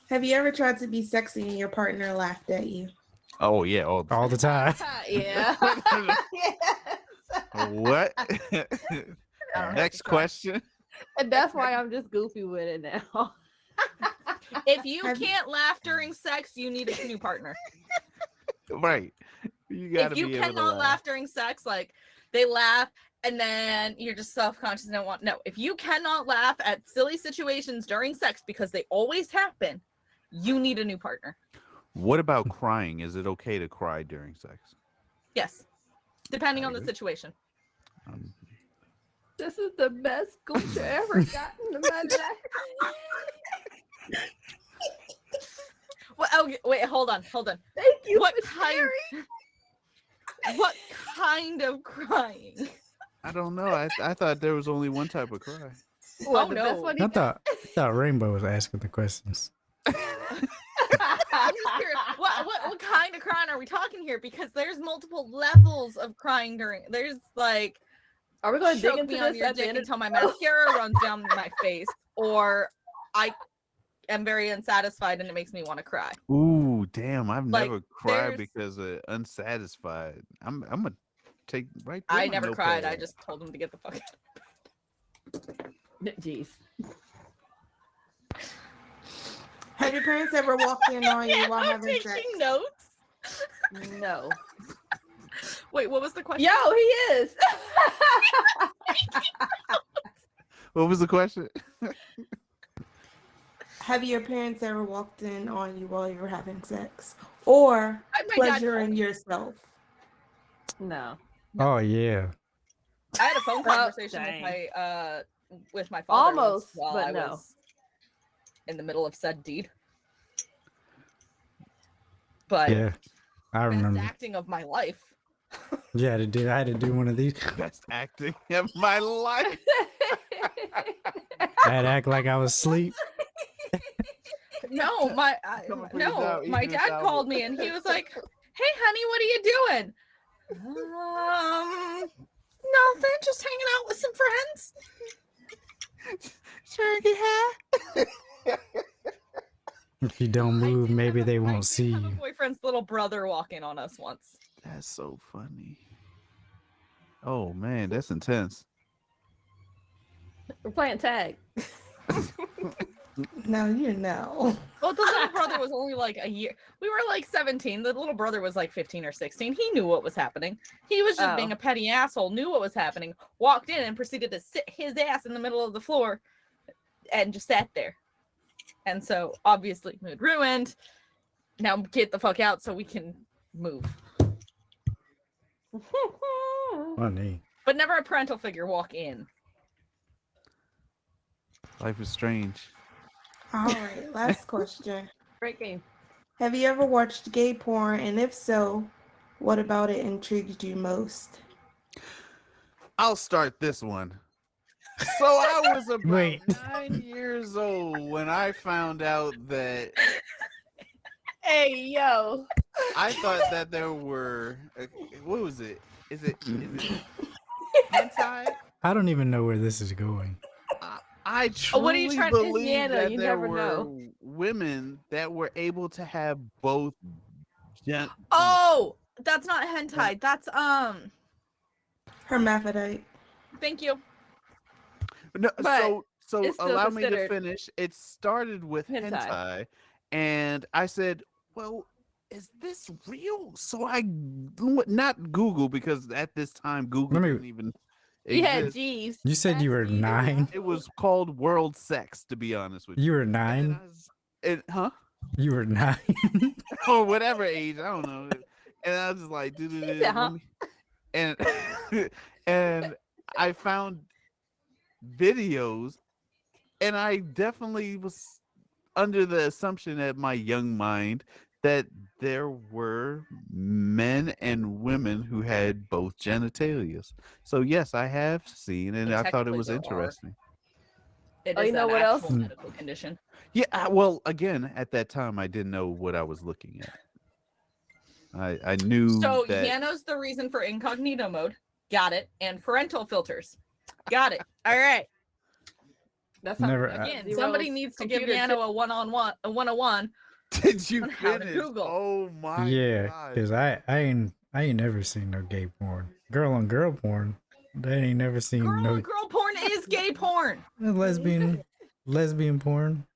Have you ever tried to be sexy and your partner laughed at you? Oh yeah, all the time. Yeah. What? Next question. And that's why I'm just goofy with it now. If you can't laugh during sex, you need a new partner. Right. You gotta if you be able to cannot laugh during sex, like they laugh and then you're just self-conscious and don't want. No, if you cannot laugh at silly situations during sex because they always happen, you need a new partner. What about crying? Is it okay to cry during sex? Yes, depending on the situation. This is the best gooch I ever gotten in my life. Well, oh, wait, hold on. Thank you. What kind of crying? I don't know. I thought there was only one type of cry. Oh no! I thought Rainbow was asking the questions. I'm just curious, what kind of crying are we talking here? Because there's multiple levels of crying during. There's like, are we going to dig choke into me on this your at the dick end until my mascara runs down my face, or I am very unsatisfied and it makes me want to cry. Ooh, damn! I've Like, never cried there's- because of unsatisfied. I'm gonna take right. I never cried. I just told him to get the fuck out. Jeez. Have your parents ever walked in on you while having sex? Taking notes. No. Wait, what was the question? Yo, he is. What was the question? Have your parents ever walked in on you while you were having sex? Or My dad pleasuring yourself? No. Oh yeah. I had a phone conversation with my father Almost, once while but I no. was in the middle of said deed. But Yeah, I best remember. acting of my life. Yeah, I had to do one of these. Best acting of my life. I had to act like I was asleep. No, my dad called me and he was like, "Hey, honey, what are you doing?" Nothing, just hanging out with some friends. Sure, get high. If you don't move, maybe they won't see I had my you. boyfriend's little brother walk in on us once. That's so funny. Oh man, that's intense. We're playing tag. No, you know. Well, the little brother was only like a year. We were like 17. The little brother was like 15 or 16. He knew what was happening. He was just being a petty asshole, knew what was happening, walked in and proceeded to sit his ass in the middle of the floor and just sat there. And so, obviously, mood ruined. Now get the fuck out so we can move. Funny. But never a parental figure walk in. Life is strange. All right, last question. Great game. Have you ever watched gay porn? And if so, what about it intrigued you most? I'll start this one. So I was about Wait. 9 years old when I found out that Hey, yo. I thought that there were what was it? Is it hentai? I don't even know where this is going. I what are you truly trying to- believe Indiana, that you there never were know. women that were able to have both. Oh, that's not hentai. That's Hermaphrodite. Thank you. No, But so it's still allow me to considered finish. It started with hentai. hentai, and I said, "Well, is this real?" So I not Google, because at this time Google Let me- didn't even Yeah, exist. geez. You said you were 9. It was called World Sex, to be honest with you. You were And then 9. huh? You were 9. Or whatever age, I don't know. And I was just like, said, huh? and and I found videos, and I definitely was under the assumption at my young mind that there were men and women who had both genitalias. So yes, I have seen, and I thought it Technically was there are. interesting. It Oh, is you know an what actual else? medical condition. Yeah, well, again, at that time, I didn't know what I was looking at. I knew So that. Yano's the reason for incognito mode. Got it. And parental filters. Got it. All right. That's Never- Again, Zero's somebody needs to give computer Yano a 101. Did you on how to finish? Google. Oh my Yeah, god! because I ain't never seen no gay porn. Girl on girl porn. They ain't never seen Girl no on girl porn is gay porn. lesbian porn.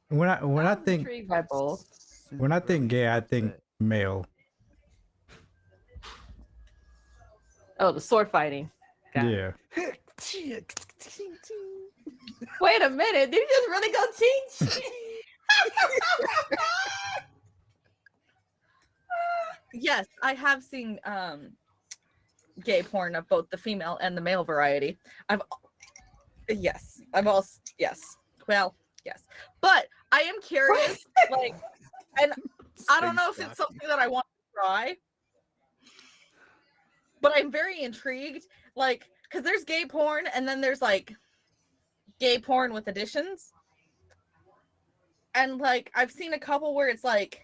When I I'm think intrigued by both. when I think gay, I think male. Oh, the sword fighting. Got it. Yeah. Wait a minute. Did you just really go teach? Yes, I have seen gay porn of both the female and the male variety. I've also yes. Well, yes. But I am curious, like, and I don't know if it's something that I want to try, but I'm very intrigued, like, because there's gay porn and then there's like gay porn with additions. And like I've seen a couple where it's like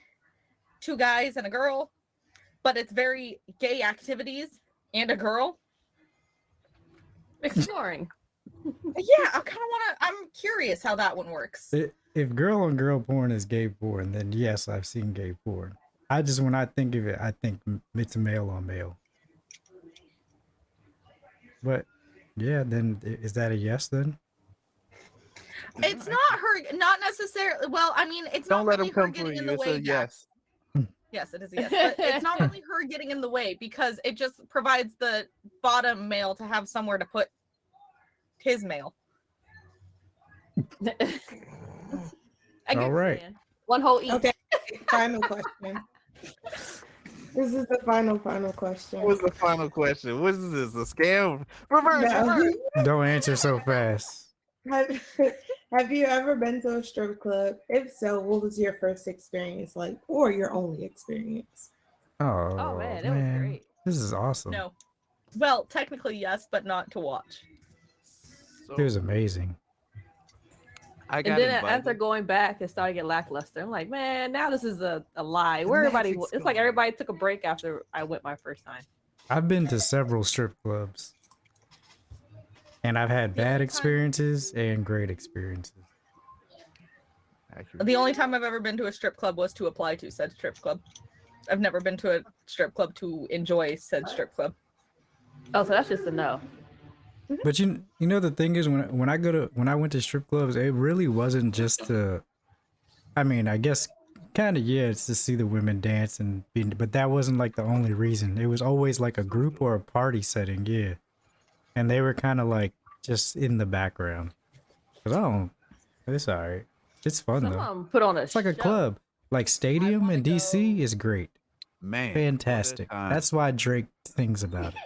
2 guys and a girl, but it's very gay activities and a girl. Exploring. Yeah, I kind of want to. I'm curious how that one works. If girl on girl porn is gay porn, then yes, I've seen gay porn. When I think of it, I think it's male on male. But yeah, then is that a yes then? It's not her, not necessarily. Well, I mean, it's Don't not let really him her come for getting in you. the It's way. a yes. Yes, it is a yes. But it's not really her getting in the way because it just provides the bottom male to have somewhere to put his male. I get All what right. you're saying. One whole each. Okay, final question. This is the final question. What was the final question? What is this? A scam? Reverse. No. Don't answer so fast. Have you ever been to a strip club? If so, what was your first experience like, or your only experience? Oh, man, that was great. This is awesome. No. Well, technically yes, but not to watch. It was amazing. I And got then invited. after going back, it started to get lackluster. I'm like, man, now this is a lie. Where everybody? magic's It's like gone. everybody took a break after I went my first time. I've been to several strip clubs, and I've had bad experiences and great experiences. Accurate. The only time I've ever been to a strip club was to apply to said strip club. I've never been to a strip club to enjoy said strip club. Oh, so that's just a no. But you know the thing is when I went to strip clubs, it really wasn't just to. I mean, I guess kind of yeah, it's to see the women dance but that wasn't like the only reason. It was always like a group or a party setting, yeah, and they were kind of like just in the background. Cause it's alright. It's fun Some though. of them put on a It's like a show. club. Like Stadium in DC is great. Man, Fantastic. That's why Drake sings about it.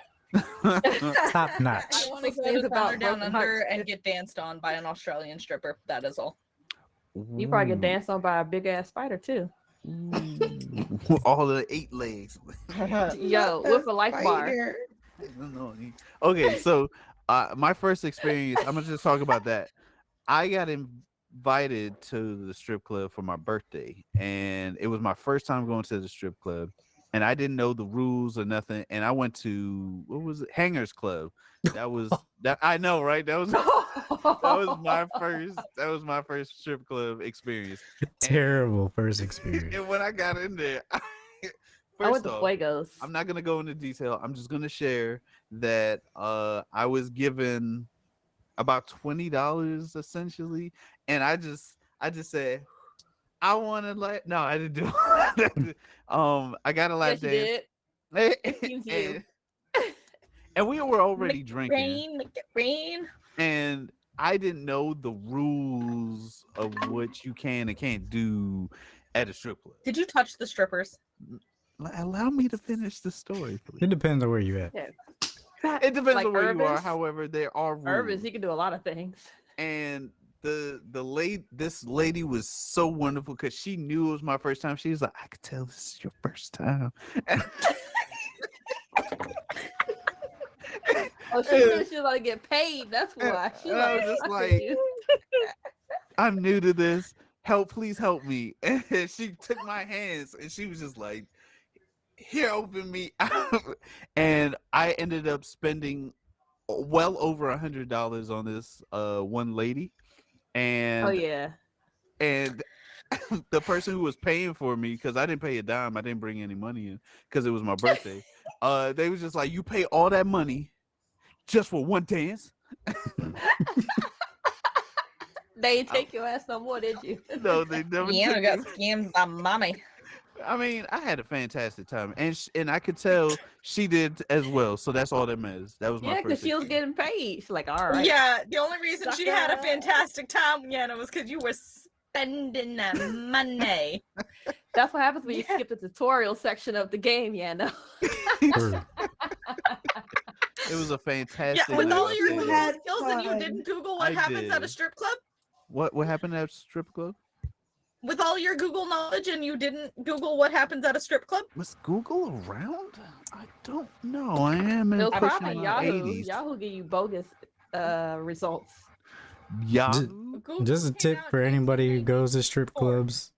Top notch. I want to Six go things to about Thunder Down broken Under hearts. and get danced on by an Australian stripper. That is all. You probably get danced on by a big ass spider too. All the 8 legs. Yo, with a life bar. Spider. Okay, so my first experience, I'm gonna just talk about that. I got invited to the strip club for my birthday, and it was my first time going to the strip club. and I didn't know the rules or nothing. And I went to, what was it, Hangers Club. That was that, I know, right? That was my first strip club experience. Terrible first experience. And when I got in there, I first went to off, Fuegos. I'm not gonna go into detail. I'm just gonna share that I was given about $20 essentially, and I just said, I want to no, I didn't do it. I got a lap Yes, you dance. did. It seems you. And we were already Make it drinking, rain, make it rain. and I didn't know the rules of what you can and can't do at a strip club. Did you touch the strippers? Allow me to finish the story, please. It depends on where you at. Yeah. It depends Like on where you are. Irvin's? However, there are rules. Irvin's, he can do a lot of things. And this lady was so wonderful because she knew it was my first time. She was like, I could tell this is your first time. Oh, she knew she was gonna get paid. That's why. She And I was just like, I'm new to this. Please help me. And she took my hands and she was just like, here, open me out. And I ended up spending well over $100 on this one lady. And oh yeah. And the person who was paying for me, because I didn't pay a dime, I didn't bring any money in because it was my birthday. They was just like, you pay all that money just for one dance? They didn't take your ass no more, did you? No, they never. Yeah, I took got me. scammed by mommy. I mean, I had a fantastic time, and I could tell she did as well. So that's all that matters. That was my Yeah, first. because she was experience. getting paid. She's like, all right. Yeah, the only reason she had a Sucker. fantastic time, Yana, was because you were spending that money. That's what happens when you skip the tutorial section of the game, yeah, no. True. It was a fantastic. Yeah, with night. all your You Google had skills and you fun. didn't Google what I happens at a did. strip club? What happened at strip club? With all your Google knowledge and you didn't Google what happens at a strip club? Was Google around? I don't know. I am in It was pushing probably my Yahoo. 80s. Yahoo give you bogus results. Yahoo. Google Just a came tip out for in anybody who goes to strip 1994. clubs.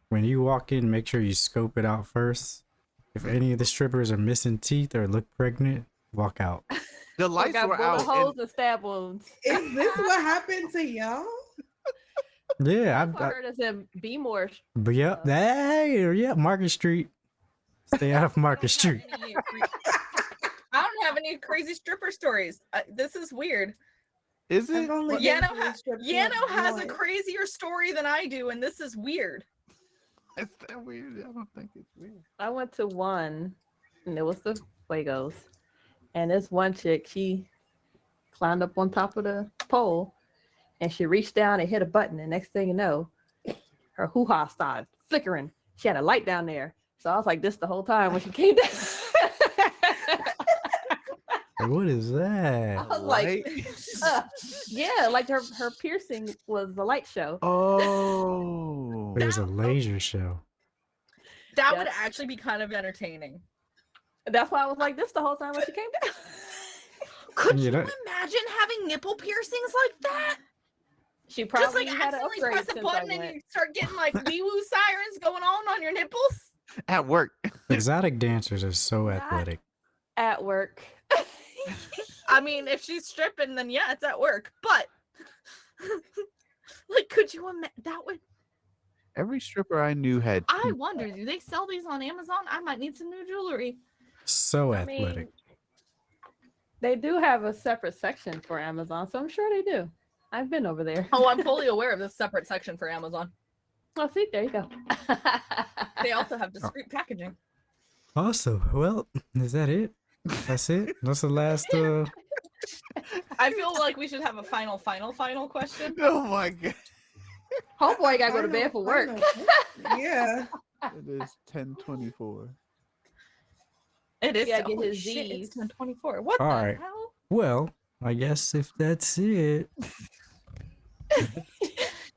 When you walk in, make sure you scope it out first. If any of the strippers are missing teeth or look pregnant, walk out. The I lights got were bullet out. holes and stab wounds. Is this what happened to y'all? Yeah, I heard us in Be More. but yep, yeah, Market Street. Stay out of Market Street. I don't have any crazy stripper stories. This is weird. Is I've it? only been Yano, to a strip club Yano has a once. crazier story than I do, and this is weird. Is that weird? I don't think it's weird. I went to one, and it was the Fuegos. And this one chick, she climbed up on top of the pole, and she reached down and hit a button. And next thing you know, her hoo-ha started flickering. She had a light down there. So I was like this the whole time when she came down. What is I that? was like, yeah, like her piercing was the light show. Oh. There's a laser show. That Yes. would actually be kind of entertaining. That's why I was like this the whole time when she came down. Could Yeah, you that- imagine having nipple piercings like that? She Just probably like had an accidentally upgrade press a since button I and went. you start getting like wee woo sirens going on your nipples. At work. Exotic dancers are so Not- athletic. At work. I mean, if she's stripping, then yeah, it's at work. But like, could you imagine? That would. Every stripper I knew had. I wonder, do they sell these on Amazon? I might need some new jewelry. So I athletic. mean, they do have a separate section for Amazon, so I'm sure they do. I've been over there. Oh, I'm fully aware of this separate section for Amazon. Oh, see, there you go. They also have discreet packaging. Awesome. Well, is that it? That's it? That's the last I feel like we should have a final question. Oh my god. Homeboy gotta go to bed for work. Yeah. It is 10:24. It is. Yeah, get holy his shit, Z's. it's 10:24. What All the right. hell? well, I guess if that's it.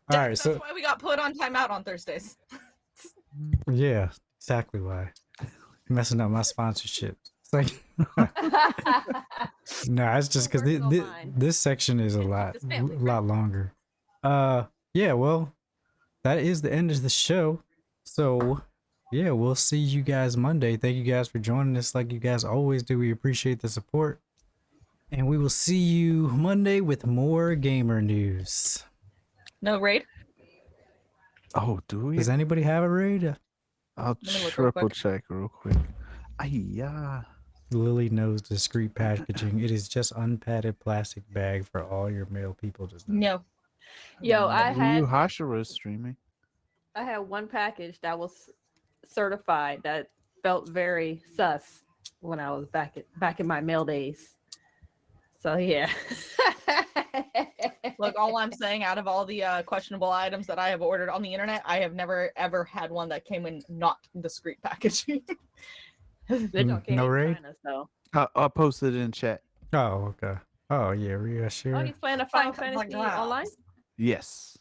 All right, That's so why we got put on timeout on Thursdays. yeah, exactly why. Messing up my sponsorship. It's like no, it's just because Personal mine. this section is a lot It's family longer. Yeah, well, that is the end of the show. So yeah, we'll see you guys Monday. Thank you guys for joining us like you guys always do. We appreciate the support. And we will see you Monday with more gamer news. No raid. Oh, do we? Does anybody have a raid? I'll me look real triple quick. check real quick. Yeah. Lily knows discreet packaging. It is just unpadded plastic bag for all your male people to know. No. Yo, I Ryu had Hashira is streaming. one package that was certified that felt very sus when I was back in my mail days. So yeah. Look, all I'm saying, out of all the questionable items that I have ordered on the internet, I have never ever had one that came in not discreet packaging. They don't care No in raid? China, so. I'll post it in chat. Oh, okay. Oh, yeah, Oh, sure. he's playing a Fine, Final Fantasy like, online? Yes.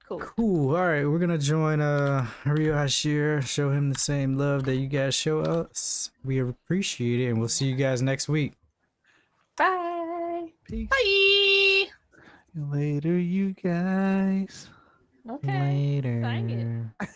Cool. Cool. All right, we're gonna join Rio Hashir, show him the same love that you guys show us. We appreciate it, and we'll see you guys next week. Bye. Peace. Bye. Later, you guys. Okay. Sang it. Later.